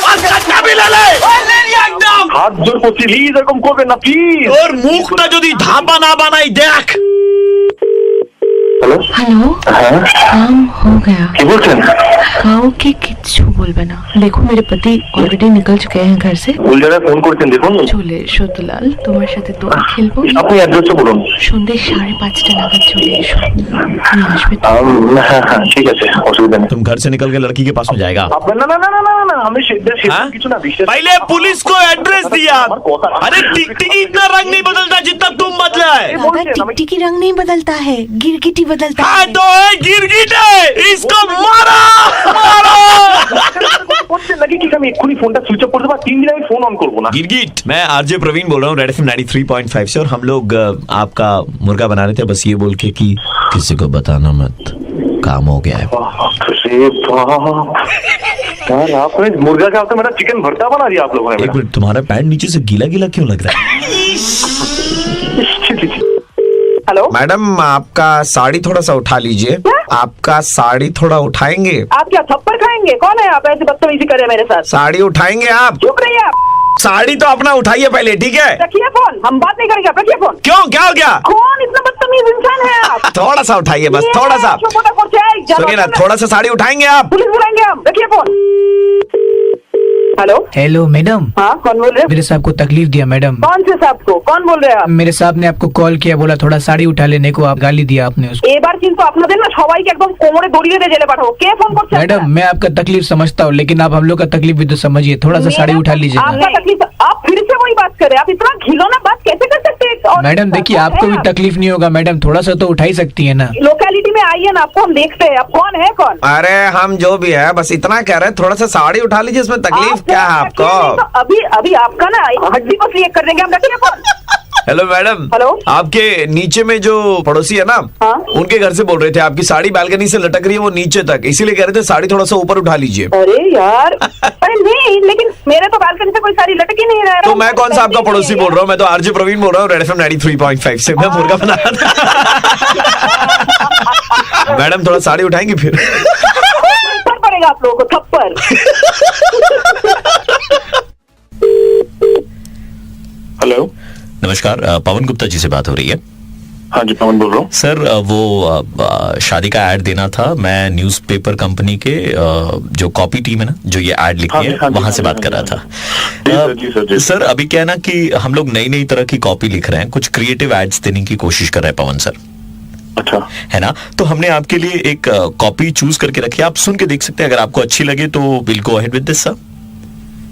और कट्टा भी ले ले। एकदम হাত জোর করছি, প্লিজ এরকম করবে না প্লিজ। और मुख ना যদি ধাপা না বানাই দেখ। हेलो हेलो हाँ काम हो गया কি বলছেন কাউ কে কিচ্ছু বলবে না দেখো मेरे पति ऑलरेडी निकल चुके हैं घर से ভুল জায়গায় ফোন করছেন দেখুন চলে এসো দুলাল তোমার সাথে দোল খেলবো আপনি অ্যাড্রেসটা বলুন সন্ধ্যে 5:30 নাগাদ চলে এসো তুমি আসবে তো? হ্যাঁ হ্যাঁ ঠিক আছে অসুবিধা নেই तुम घर से निकल के लड़की के पास में जाएगा না না না না না না আমি কিছু না বিশ্বাস पहले पुलिस को एड्रेस दिया अरे टिकटिकी इतना रंग नहीं बदलता जितना तुम बदला है दादा टिकटिकी रंग नहीं बदलता है गिरगिटी बदलता हाँ है तो है गिरगिट है इसको मारो मारो করতে লাগে কি আমি এক্ষুনি ফোনটা সুইচ অফ করে দেবো 3 দিন আমি ফোন অন করবো না गिरगिट मैं आरजे प्रवीण बोल रहा हूँ रेड एफएम 93.5 से और हम लोग आपका मुर्गा बना रहे थे बस ये बोल के कि किसी को बताना मत काम हो गया है अरे बाप यार आपने मुर्गा क्या होता है मेरा चिकन भरता बना दिया आप लोगों ने एक मिनट तुम्हारा पैंट नीचे से गीला गीला क्यों लग रहा है हेलो मैडम आपका साड़ी थोड़ा सा उठा लीजिए आपका साड़ी थोड़ा उठाएंगे आप क्या थप्पड़ खाएंगे? कौन है आप? ऐसे बदतमीजी कर रहे हैं मेरे साथ। साड़ी उठाएंगे आप चुप रहिए आप। साड़ी तो अपना उठाइए पहले ठीक है रखिए फोन, हम बात नहीं करेंगे। आप रखिए फोन। क्यों क्या हो गया कौन इतना बदतमीज इंसान है आप? थोड़ा सा उठाइए बस थोड़ा सा सुनिए ना थोड़ा सा साड़ी उठाएंगे आप पुलिस बुलाएंगे हम। रखिए फोन। हेलो हेलो मैडम हाँ कौन बोल रहे हैं? मेरे साहब को तकलीफ दिया मैडम कौन से साहब को? कौन बोल रहे हैं आप? मेरे साहब ने आपको कॉल किया बोला थोड़ा साड़ी उठा लेने को आप गाली दिया आपने उसको এবার কিন্তু আপনাদের না সবাইকে একদম কোমরে দড়িয়ে দিয়ে জেলে পাঠাবো। কে ফোন করছে? मैडम मैं आपका तकलीफ समझता हूँ लेकिन आप हम लोग का तकलीफ भी तो समझिए थोड़ा सा साड़ी उठा लीजिए आपका तकलीफ आप फिर से वही बात कर रहे हैं। आप इतना घिनौना बात कैसे कर सकते हैं? और मैडम देखिए कौन आपको है भी आप? तकलीफ नहीं होगा मैडम थोड़ा सा तो उठा ही सकती है ना लोकेलिटी में आइए ना, आपको हम देखते हैं। आप कौन है कौन? अरे हम जो भी है बस इतना कह रहे हैं थोड़ा सा साड़ी उठा लीजिए इसमें तकलीफ आप क्या है आपको तो अभी अभी आपका ना हड्डी को क्लियर कर देंगे हम। रखिए फोन। हेलो मैडम हेलो आपके नीचे में जो पड़ोसी है ना हाँ? उनके घर से बोल रहे थे आपकी साड़ी बालकनी से लटक रही है वो नीचे तक इसीलिए कह रहे थे साड़ी थोड़ा सा ऊपर उठा लीजिए अरे यार अरे नहीं लेकिन मेरे तो बालकनी से कोई साड़ी लटक ही नहीं रहा। तो मैं कौन सा आपका पड़ोसी बोल रहा हूँ मैं तो आरजे प्रवीण बोल रहा हूँ रेड एफएम 93.5 से मैं मुर्गा बना रहा था मैडम थोड़ा साड़ी उठाएंगे फिर थप्पड़ पड़ेगा आप लोगों को थप्पड़। हेलो नमस्कार पवन गुप्ता जी से बात हो रही है। हाँ जी पवन बोल रहा हूँ सर वो शादी का ऐड देना था। मैं न्यूज़पेपर कंपनी के जो कॉपी टीम है ना जो ये ऐड लिखी है वहां से बात कर रहा था। सर अभी क्या है ना कि हम लोग नई नई तरह की कॉपी लिख रहे हैं, कुछ क्रिएटिव एड्स देने की कोशिश कर रहे हैं पवन सर। अच्छा है ना, तो हमने आपके लिए एक कॉपी चूज करके रखी है, आप सुन के देख सकते हैं। अगर आपको अच्छी लगे तो will go ahead with this sir.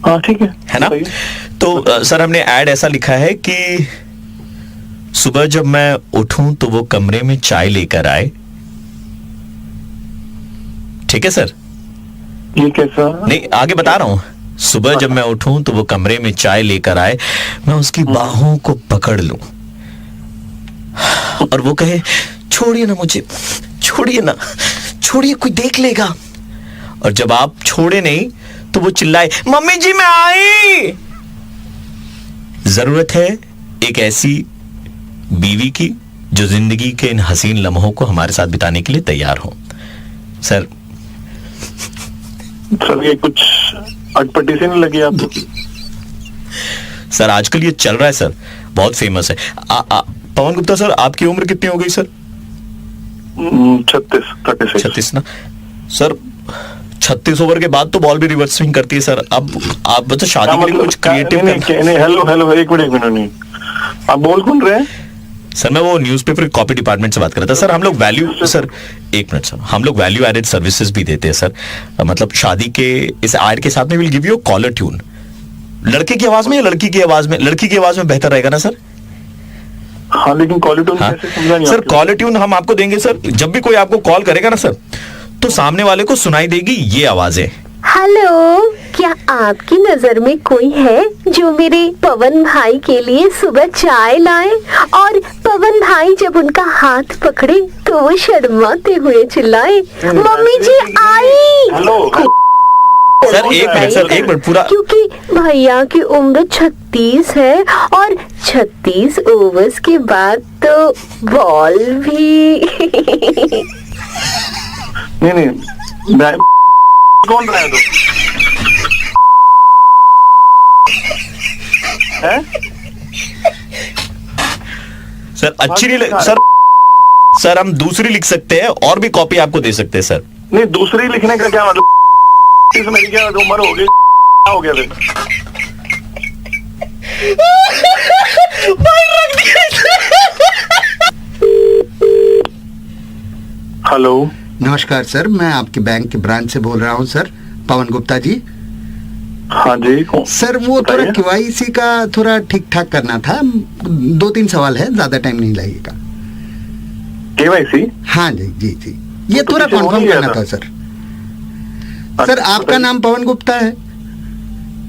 हाँ ठीक है ना। तो सर हमने ऐड ऐसा लिखा है कि सुबह जब मैं उठूं तो वो कमरे में चाय लेकर आए। ठीक है सर। ये कैसा? नहीं आगे बता रहा हूं। सुबह जब मैं उठूं तो वो कमरे में चाय लेकर आए, मैं उसकी बाहों को पकड़ लूं और वो कहे छोड़िए ना मुझे, छोड़िए ना, छोड़िए कोई देख लेगा। और जब आप छोड़े नहीं तो वो चिल्लाए मम्मी जी मैं आई। जरूरत है एक ऐसी बीवी की जो जिंदगी के इन हसीन लम्हों को हमारे साथ बिताने के लिए तैयार हो। सर ये कुछ अटपटी से नहीं लगी आपको? सर आजकल ये चल रहा है सर, बहुत फेमस है। पवन गुप्ता सर आपकी उम्र कितनी हो गई सर? 36 ना सर। 36 ओवर के बाद तो बॉल भी रिवर्स स्विंग करती है सर। अब आप बता शादी के लिए कुछ क्रिएटिव नहीं। हेलो एक मिनट नहीं, आप बोल कौन रहे हैं? सर मैं वो न्यूज़पेपर कॉपी डिपार्टमेंट से बात कर रहा था सर। हम लोग वैल्यू सर एक मिनट सर, हम लोग वैल्यू एडेड सर्विसेज भी देते हैं सर। मतलब शादी के इस ऐड के साथ में will give you caller tune. लड़के की आवाज में या लड़की की आवाज में? लड़की की आवाज में बेहतर रहेगा ना सर? हाँ लेकिन कॉलर ट्यून कैसे समझा नहीं सर? कॉलर ट्यून हम आपको देंगे सर। जब भी कोई आपको कॉल करेगा ना सर तो सामने वाले को सुनाई देगी ये आवाजें। हेलो, क्या आपकी नजर में कोई है जो मेरे पवन भाई के लिए सुबह चाय लाए और पवन भाई जब उनका हाथ पकड़े तो वो शर्माते हुए चिल्लाए मम्मी जी आई। हेलो सर एक मिनट पूरा, क्योंकि भैया की उम्र 36 है और 36 ओवर्स के बाद तो बॉल भी नहीं कौन रहा है तो? सर अच्छी नहीं लग सर सर हम दूसरी लिख सकते हैं और भी कॉपी आपको दे सकते हैं सर। नहीं, दूसरी लिखने का क्या मतलब, मेरी क्या उम्र हो गई, हो गया फिर। हेलो, नमस्कार सर, मैं आपके बैंक के ब्रांच से बोल रहा हूँ सर, पवन गुप्ता जी। हाँ जी सर, वो थोड़ा KYC का थोड़ा ठीक ठाक करना था, 2-3 सवाल है, ज्यादा टाइम नहीं लगेगा। KYC? हाँ जी जी जी, ये थोड़ा कंफर्म करना था सर। सर आपका नाम पवन गुप्ता है?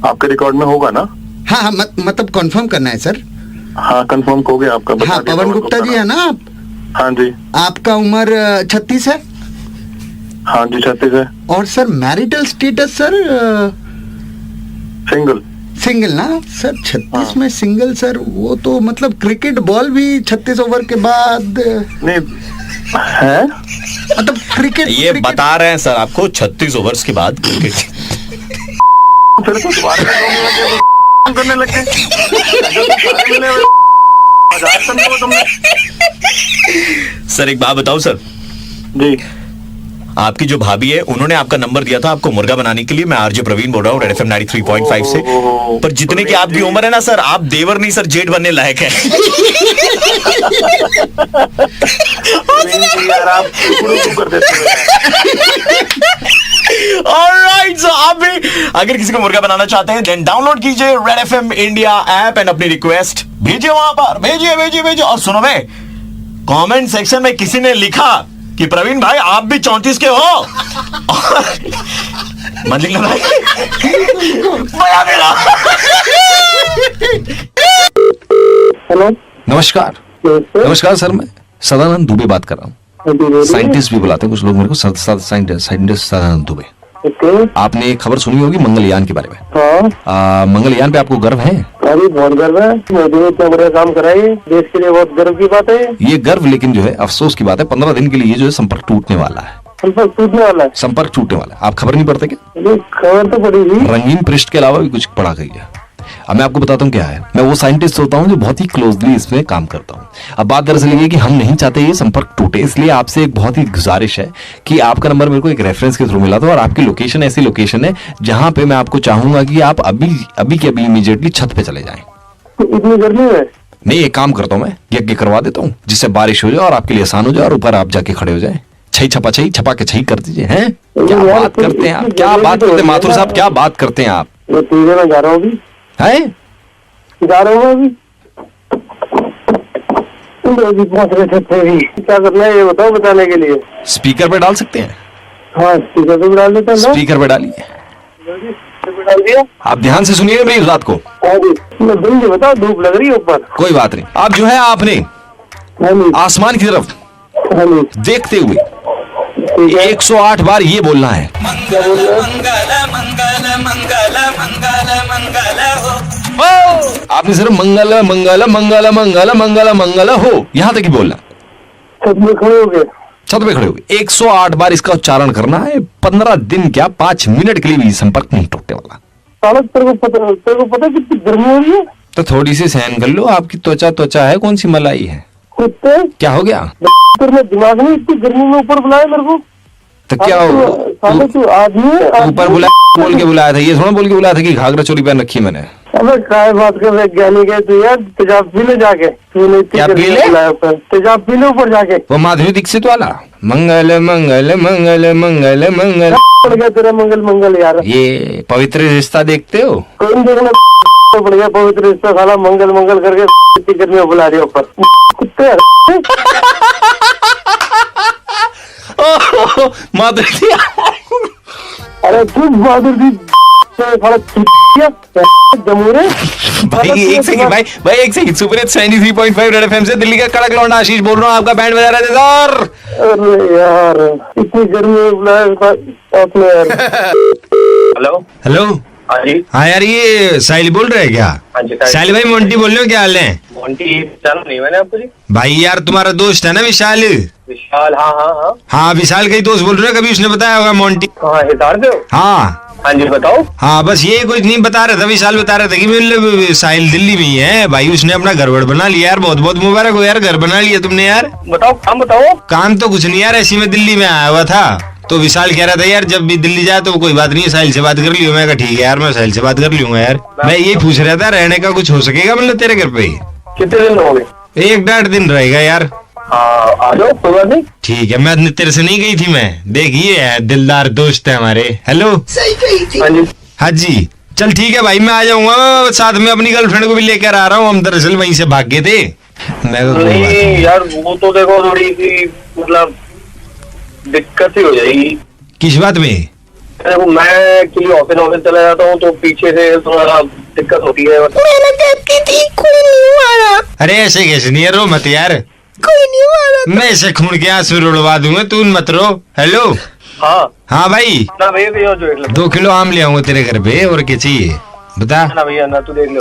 आपके रिकॉर्ड में होगा ना? हाँ हाँ, मतलब कंफर्म करना है सर। हाँ कंफर्म हो गया आपका। हाँ, पवन गुप्ता जी है ना आप? हाँ जी। आपका उम्र 36 है? हाँ जी 36 है। और sir marital status sir? Single. Single ना सर? 36 में सिंगल सर, वो तो मतलब क्रिकेट बॉल भी 36 ओवर के बाद नहीं है, मतलब क्रिकेट ये बता रहे हैं सर आपको 36 ओवर्स के बाद क्रिकेट। फिर तो दोबारा करने लगे। सर एक बात बताओ सर जी, आपकी जो भाभी है उन्होंने आपका नंबर दिया था आपको मुर्गा बनाने के लिए। मैं आरजे प्रवीण बोल रहा हूँ, रेड FM 93.5 से। पर जितने की आपकी उम्र है ना सर, आप देवर नहीं सर, जेठ बनने लायक है। ऑलराइट, सो आप भी अगर किसी को मुर्गा बनाना चाहते हैं देन डाउनलोड कीजिए red FM India app and अपनी रिक्वेस्ट भेजिए वहां पर, भेजिए भेजिए भेजिए। और सुनो भाई, कमेंट सेक्शन में किसी ने लिखा कि प्रवीण भाई आप भी 34 के हो, मत लिखना भाई। हेलो, नमस्कार। नमस्कार सर, मैं सदानंद दुबे बात कर रहा हूँ। साइंटिस्ट भी बुलाते हैं कुछ लोग मेरे को, साइंटिस्ट सदानंद दुबे। आपने एक खबर सुनी होगी मंगलयान के बारे में। हाँ। मंगलयान पे आपको गर्व है? अभी बहुत गर्व है, मोदी ने इतना बड़ा काम करा है, देश के लिए बहुत गर्व की बात है ये गर्व, लेकिन जो है अफसोस की बात है 15 दिन के लिए जो है संपर्क टूटने वाला है। संपर्क टूटने वाला है? संपर्क टूटने वाला है। आप खबर नहीं पढ़ते क्या? खबर तो पड़ी थी, रंगीन पृष्ठ के अलावा भी कुछ पढ़ा गई है। अब मैं आपको बताता हूँ क्या है। मैं वो साइंटिस्ट होता हूँ जो बहुत ही क्लोजली इसमें काम करता हूँ। अब बात दरअसल ये है कि हम नहीं चाहते ये संपर्क टूटे, इसलिए आपसे एक बहुत ही गुजारिश है कि आपका नंबर मेरे को एक रेफरेंस के थ्रू मिला था और आपकी लोकेशन ऐसी लोकेशन है जहाँ पे मैं आपको चाहूंगा कि आप अभी के अभी इमीडिएटली छत पे चले जाएं। इतनी गर्मी है? नहीं, एक काम करता हूँ, मैं यज्ञ करवा देता हूँ जिससे बारिश हो जाए और आपके लिए आसान हो जाए और ऊपर आप जाके खड़े हो जाए। छई छपा के छई कर दीजिए। हैं क्या बात करते हैं आप, क्या बात करते हैं माथुर साहब, क्या बात करते हैं आप? मैं जा रहा हूँ अभी। हैं? जा रहा हूँ अभी। पहुंच रहे थे, क्या करना है ये बताओ, बताने के लिए। स्पीकर पे डाल सकते हैं? हाँ स्पीकर पे डाल देता हूँ। स्पीकर पे डालिए, डाल दिया। आप ध्यान से सुनिएगा मेरी बात को। जल्दी बताओ, धूप लग रही है ऊपर। कोई बात नहीं, आप जो है आपने आसमान की तरफ देखते हुए 108 बार ये बोलना है, क्या बोल रहे आपने सिर्फ मंगल मंगल मंगल मंगल मंगल मंगल हो यहाँ तक ही बोलना। छत पे खड़े हो गए? छत पे खड़े हो गए 108 बार इसका उच्चारण करना है। 15 दिन क्या 5 मिनट के लिए भी संपर्क नहीं टूटने वाला। तेरे को पता कितनी गर्मी हो रही है? तो थोड़ी सी सहन कर लो, आपकी त्वचा है, कौन सी मलाई है? कुत्ते, क्या हो गया? तेरे दिमाग में इतनी गर्मी में ऊपर बुलाया मेरे को? तो क्या हो, तू आदमी ऊपर बुलाया, बोल के बुलाया था, ये थोड़ा बोल के बुलाया था कि घाघरा चोली पहन रखी मैंने। अबे काय बात कर, वैज्ञानिक है तू यार, तेजाब पी ले जाके। तूने क्या पी ले? तेजाब पी ले ऊपर जाके। वो माधुरी दीक्षित वाला मंगल मंगल मंगल मंगल मंगल पड़ गया तेरा मंगल मंगल यार। ये पवित्र रिश्ता देखते हो? कौन देखना पड़ गया पवित्र रिश्ता, साला मंगल मंगल करके इतनी गर्मी में बुला रही ऊपर। कुत्ते माधुरी, अरे तू माधुरी जमूरे भाई एक सेकंड, भाई एक सेकंड। सुपर 93.5 रेड FM से दिल्ली का कड़क लौंडा आशीष बोल रहा हूँ, आपका बैंड बजा रहे थे सर। अरे यार इतनी गर्मी में बुलाया आपने यार। हेलो हेलो, हाँ जी। हाँ यार ये साहिल बोल रहे हैं क्या? हाँ जी साहिल भाई, मोंटी बोल रहे हो, क्या हाल है? मोंटी चलो नहीं मैंने आपको जी। भाई यार तुम्हारा दोस्त है ना विशाल? विशाल, हाँ हाँ हाँ। हाँ विशाल का ही दोस्त बोल रहे हो, कभी उसने बताया होगा मोंटी। हाँ हिसार से हो? हाँ हाँ जी बताओ। हाँ बस ये कुछ नहीं बता रहा था, विशाल बता रहा था कि मतलब साहिल दिल्ली में ही है भाई, उसने अपना घर बना लिया यार, बहुत बहुत मुबारक हो यार, घर बना लिया तुमने यार। बताओ काम बताओ। काम तो कुछ नहीं यार, ऐसी में दिल्ली में आया हुआ था तो विशाल कह रहा था यार जब भी दिल्ली जाए तो कोई बात नहीं है, साहिल से बात कर लियो। मैं कहा ठीक है यार, मैं साहिल से बात कर लूंगा यार। मैं यही पूछ रहा था रहने का कुछ हो सकेगा मतलब तेरे घर पे? कितने दिन रहोगे? 1-1.5 दिन रहेगा यार। आ जाओ कोई बात नहीं। ठीक है, मैं तेरे से नहीं गई थी मैं, देखिए दिलदार दोस्त है हमारे। हेलो सही कही थी। हाँ जी हाँ जी चल ठीक है भाई, मैं आ जाऊंगा, साथ में अपनी गर्लफ्रेंड को भी लेकर आ रहा हूँ, हम दरअसल वहीं से भाग गए थे। नहीं यार वो तो देखो थोड़ी सी मतलब दिक्कत ही हो जाएगी। किस बात में? देखो मैं एक्चुअली ऑफिस चला जाता हूँ तो पीछे से थोड़ा दिक्कत होती है। मैंने कहती थी कोई नहीं आ रहा। अरे ऐसे कैसे नहीं है, रो मत यार, कोई नहीं आ रहा। मैं ऐसे खून के आंसू रुड़वा दूंगा, तू मत रो। हेलो हाँ भाई, ना भैया जो 2 किलो आम ले आऊंगा तेरे घर पे, और क्या चाहिए बता। ना भैया ना तू देख लो।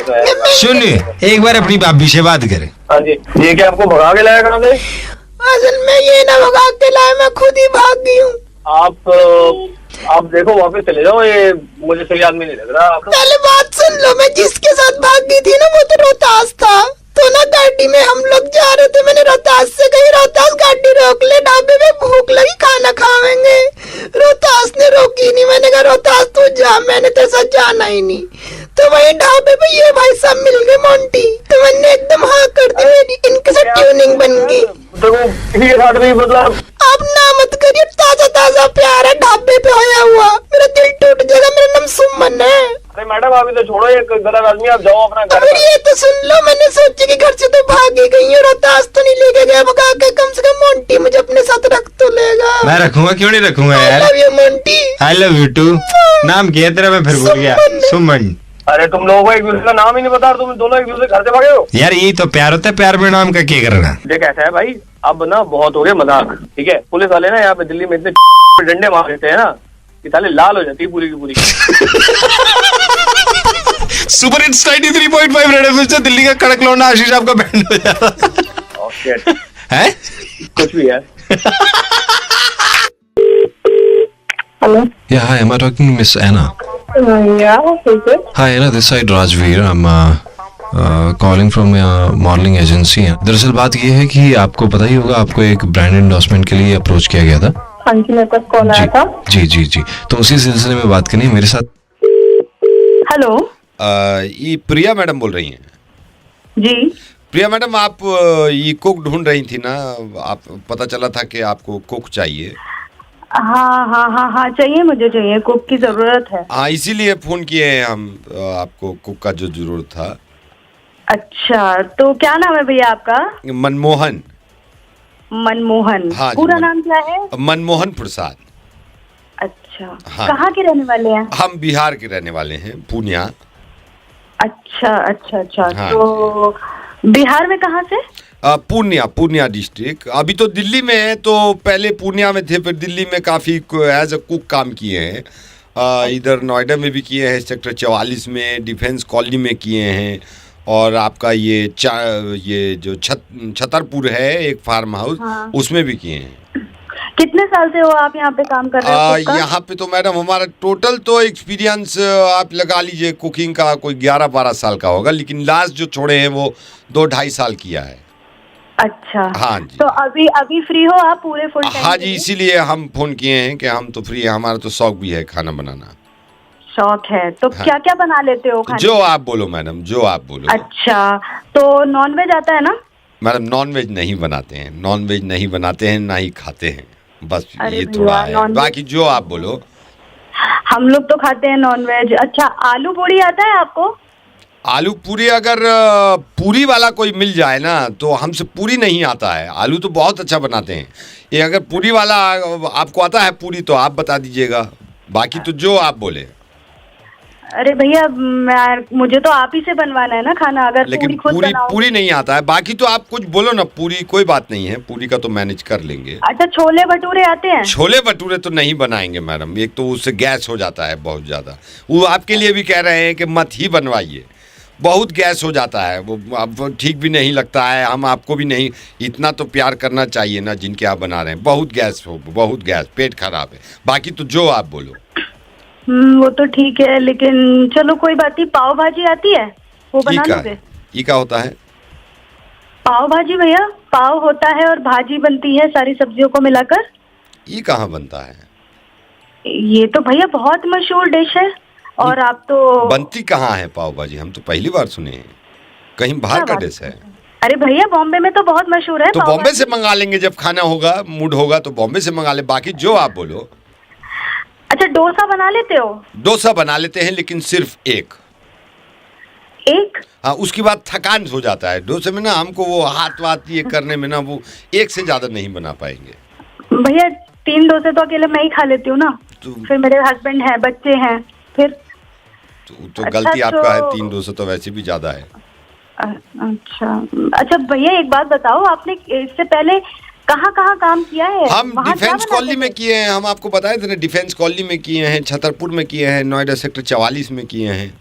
सुन एक बार अपनी भाभी से बात कर। हाँ जी ये क्या आपको भगा के लाया कहाँ से? असल में ये ना भगा के लाया, मैं खुद ही भाग गई हूँ। आप देखो वापस चले जाओ, ये मुझे सही आदमी नहीं लग रहा। पहले बात सुन लो, मैं जिसके साथ भाग गई थी ना वो तो रोहतास था, तो ना गाड़ी में हम लोग जा रहे थे, मैंने रोहतास से कही रोहतास गाड़ी रोक ले, ढाबे में भूख लगी खाना खाएंगे। रोहतास ने रोकी नहीं, मैंने कहा रोहतास तू जा, मैंने तेरे साथ जाना ही नहीं। तो वही ढाबे पे ये भाई सब मिल गए मोंटी, तो मैंने एकदम हाँ कर दी, मेरी इनके साथ ट्यूनिंग बन गई। मतलब आप ना मत करिए, ताजा ताजा प्यार है ढाबे पे होया हुआ, मेरा दिल टूट जाएगा। मेरा नाम सुमन है। अरे मैडम अभी तो छोड़ो ये गलत आदमी, आप जाओ अपना घर। ये तो सुन लो, मैंने सोची कि घर से तो भाग ही गई और रोहतास तो नहीं लेके गया भगा के, कम से कम मोंटी मुझे अपने साथ रख तो लेगा। मैं रखूंगा, क्यों नहीं रखूंगा यार। I love you, Monty. I love you too। नाम क्या है तेरा? मैं फिर भूल गया। सुमन। अरे तुम लोगों को एक दूसरे का नाम ही नहीं पता, तुम दोनों एक दूसरे घर से भागे हो यार, यही तो प्यार होता है, प्यार में नाम का क्या करना। देख ऐसा है भाई, अब ना बहुत हो गया मजाक, ठीक है। पुलिस वाले ना यहाँ पे दिल्ली में इतने डंडे मार देते हैं ना कि साले लाल हो जाती है पूरी की पूरी। सुपर हिट्स 93.5 रेड एफएम से दिल्ली का कड़क लौंडा आशीष आपका बैंड हो जाएगा। है कुछ भी है। Hello. Yeah, hi. Am I talking to Miss Anna? Yeah, who's it? Hi, Anna. This side Rajveer. I'm calling from modelling agency है। दरअसल बात ये है कि आपको पता ही होगा, आपको एक ब्रांड एंडोर्समेंट के लिए अप्रोच किया गया था। हाँ जी, मेरे पास कॉल आया था। जी जी जी, तो उसी सिलसिले में बात करनी है मेरे साथ। हेलो ये प्रिया मैडम बोल रही हैं? जी प्रिया मैडम, आप ये कुक ढूंढ रही थी ना, आप पता चला था कि आपको कुक चाहिए। हाँ चाहिए, मुझे चाहिए, कुक की जरूरत है। हाँ इसीलिए फोन किए हैं हम, आपको कुक का जो जरूरत था। अच्छा तो क्या नाम है भैया आपका? मनमोहन। मनमोहन। हाँ, पूरा नाम क्या है? मनमोहन प्रसाद। अच्छा हाँ। कहाँ के रहने वाले हैं? हम बिहार के रहने वाले हैं, पूर्णिया। अच्छा अच्छा अच्छा। हाँ, तो बिहार में कहाँ से? पूर्णिया डिस्ट्रिक्ट। अभी तो दिल्ली में है, तो पहले पूर्णिया में थे, फिर दिल्ली में काफ़ी एज अ कुक काम किए हैं। इधर नोएडा में भी किए हैं, सेक्टर 44 में, डिफेंस कॉलोनी में किए हैं, और आपका ये जो छतरपुर है एक फार्म हाउस, हाँ। उसमें भी किए हैं। कितने साल से हो आप यहाँ पे काम कर रहे हो? यहाँ पे तो मैडम हमारा टोटल तो एक्सपीरियंस आप लगा लीजिए कुकिंग का कोई 11-12 साल का होगा, लेकिन लास्ट जो छोड़े हैं वो 2-2.5 साल किया है। अच्छा हाँ जी। तो अभी फ्री हो आप पूरे फुल टाइम? हाँ जी, इसीलिए हम फोन किए हैं कि हम तो फ्री है, हमारा तो शौक भी है खाना बनाना। शौक है तो हाँ। क्या क्या बना लेते हो खाने? जो आप बोलो मैडम, जो आप बोलो। अच्छा तो नॉनवेज आता है ना? मैडम नॉनवेज नहीं बनाते हैं, नॉनवेज नहीं बनाते हैं, ना ही खाते हैं, बस ये थोड़ा है, बाकी जो आप बोलो। हम लोग तो खाते हैं नॉनवेज। अच्छा आलू पूरी आता है आपको? आलू पूरी, अगर पूरी वाला कोई मिल जाए ना, तो हमसे पूरी नहीं आता है। आलू तो बहुत अच्छा बनाते हैं, ये अगर पूरी वाला आपको आता है पूरी तो आप बता दीजिएगा, बाकी तो जो आप बोले। अरे भैया मुझे तो आप ही से बनवाना है ना खाना, अगर लेकिन पूरी नहीं आता है, बाकी तो आप कुछ बोलो ना, पूरी कोई बात नहीं है, पूरी का तो मैनेज कर लेंगे। अच्छा छोले भटूरे आते हैं? छोले भटूरे तो नहीं बनाएंगे मैडम, एक तो उससे गैस हो जाता है बहुत ज़्यादा, वो आपके लिए भी कह रहे हैं कि मत ही बनवाइए, बहुत गैस हो जाता है, वो अब ठीक भी नहीं लगता है, हम आपको भी नहीं, इतना तो प्यार करना चाहिए ना जिनके आप बना रहे हैं, बहुत गैस, पेट खराब है, बाकी तो जो आप बोलो। वो तो ठीक है, लेकिन चलो कोई बात नहीं। पाव भाजी आती है, वो बना लोगे? ये क्या होता है? पाव भाजी भैया, पाव होता है और भाजी बनती है सारी सब्जियों को मिलाकर। ये कहाँ बनता है? ये तो भैया बहुत मशहूर डिश है। और आप तो बनती कहाँ है पाव भाजी? हम तो पहली बार सुने हैं, कहीं बाहर का डिश है? अरे भैया बॉम्बे में तो बहुत मशहूर है। तो बॉम्बे से मंगा लेंगे, जब खाना होगा, मूड होगा तो बॉम्बे से मंगा ले। बाकी जो आप बोलो। अच्छा, डोसा बना लेते हो? डोसा बना लेते हैं, लेकिन सिर्फ एक। हाँ, उसके बाद थकान हो जाता है डोसे में ना, हमको वो हाथ वाथ ये करने में ना, वो एक से ज्यादा नहीं बना पाएंगे। भैया 3 डोसे तो अकेले मैं ही खा लेती हूँ ना, फिर मेरे हस्बैंड हैं, बच्चे हैं, फिर तो गलती आपका है। 3 डोसे तो वैसे भी ज्यादा है। अच्छा भैया एक बात बताओ, आपने इससे पहले कहाँ काम किया है? हम डिफेंस कॉलोनी में किए हैं, हम आपको बताए थे ना, डिफेंस कॉलोनी में किए हैं, छतरपुर में किए हैं, नोएडा सेक्टर 44 में किए हैं।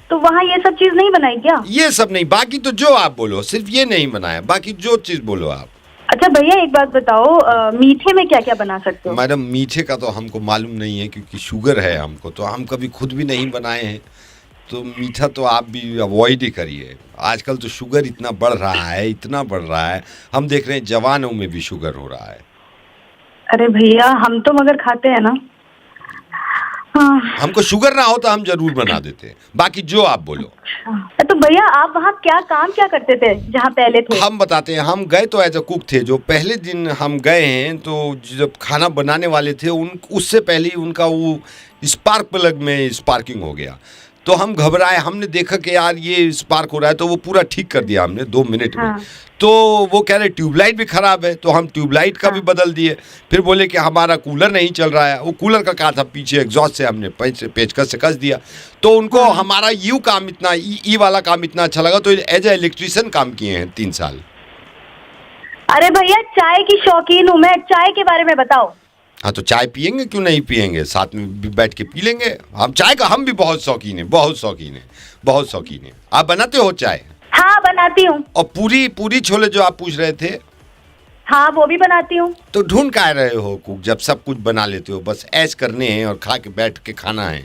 तो वहाँ ये सब चीज नहीं बनाई क्या? ये सब नहीं, बाकी तो जो आप बोलो, सिर्फ ये नहीं बनाया, बाकी जो चीज बोलो आप। अच्छा भैया एक बात बताओ, मीठे में क्या क्या बना सकते हो? मैडम मीठे का तो हमको मालूम नहीं है, क्योंकि शुगर है हमको, तो हम कभी खुद भी नहीं बनाए हैं। तो मीठा तो आप भी अवॉइड ही करिए। आजकल तो शुगर इतना बढ़ रहा है, इतना बढ़ रहा है, हम देख रहे हैं जवानों में भी शुगर हो रहा है। अरे भैया हम तो मगर खाते हैं ना। हाँ। हमको शुगर ना हो तो हम जरूर बना देते हैं, बाकी जो आप बोलो। तो भैया आप वहाँ काम करते थे जहाँ पहले थे? हम बताते हैं, हम गए तो एज अ कुक थे। जो पहले दिन हम गए हैं, तो जब खाना बनाने वाले थे उससे पहले ही उनका वो स्पार्क प्लग में स्पार्किंग हो गया। तो हम घबराए, हमने देखा कि यार ये स्पार्क हो रहा है, तो वो पूरा ठीक कर दिया हमने 2 मिनट में। तो वो कह रहे ट्यूबलाइट भी खराब है, तो हम ट्यूबलाइट का भी बदल दिए। फिर बोले कि हमारा कूलर नहीं चल रहा है, वो कूलर का था पीछे एग्जॉस्ट से हमने पेचकस से कस दिया। तो उनको हमारा यू काम इतना ई वाला काम इतना अच्छा लगा, तो एज ए इलेक्ट्रीशियन काम किए हैं 3 साल। अरे भैया चाय की शौकीन हूँ मैं, चाय के बारे में बताओ। हाँ, तो चाय पियेंगे, क्यों नहीं पियेंगे, साथ में भी बैठ के पी लेंगे। हम चाय का हम भी बहुत शौकीन है, बहुत शौकीन है, बहुत शौकीन है। आप बनाते हो चाय? हाँ बनाती हूँ। और पूरी छोले जो आप पूछ रहे थे? हाँ वो भी बनाती हूँ। तो ढूंढ का रहे हो कुक, जब सब कुछ बना लेते हो, बस ऐश करने हैं और खा के बैठ के खाना है,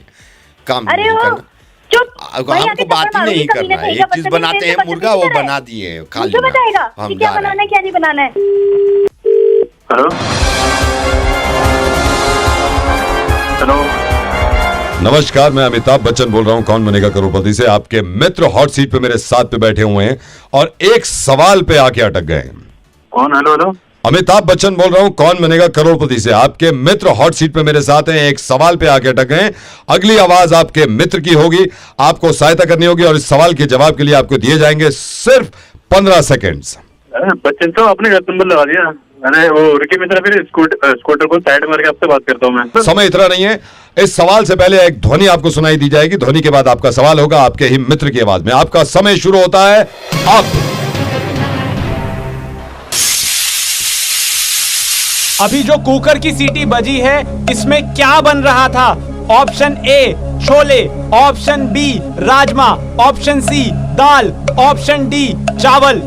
काम अरे नहीं करना। चुप, हमको बात ही नहीं करना है। एक चीज बनाते हैं मुर्गा, वो बना दिए, खा लेना। हम क्या बनाना है क्या नहीं बनाना है। हेलो, नमस्कार, मैं अमिताभ बच्चन बोल रहा हूँ कौन बनेगा करोड़पति से। आपके मित्र हॉट सीट पे मेरे साथ पे बैठे हुए हैं और एक सवाल पे आके अटक गए हैं। कौन? हेलो। अमिताभ बच्चन बोल रहा हूँ कौन बनेगा करोड़पति से। आपके मित्र हॉट सीट पे मेरे साथ हैं, एक सवाल पे आके अटक गए हैं। अगली आवाज आपके मित्र की होगी, आपको सहायता करनी होगी और इस सवाल के जवाब के लिए आपको दिए जाएंगे सिर्फ 15 सेकेंड्स। बच्चन तो आपने गलत नंबर लगा दिया। मैंने वो रुकी मित्र, फिर स्कूटर को साइड मार के आपसे बात करता हूँ मैं। समय इतना नहीं है, इस सवाल से पहले एक ध्वनि आपको सुनाई दी जाएगी। ध्वनि के बाद आपका सवाल होगा आपके ही मित्र की आवाज में। आपका समय शुरू होता है अब। अभी जो कुकर की सीटी बजी है, इसमें क्या बन रहा था? ऑप्शन ए छोले, ऑप्शन बी राजमा, ऑप्शन सी दाल, ऑप्शन डी चावल।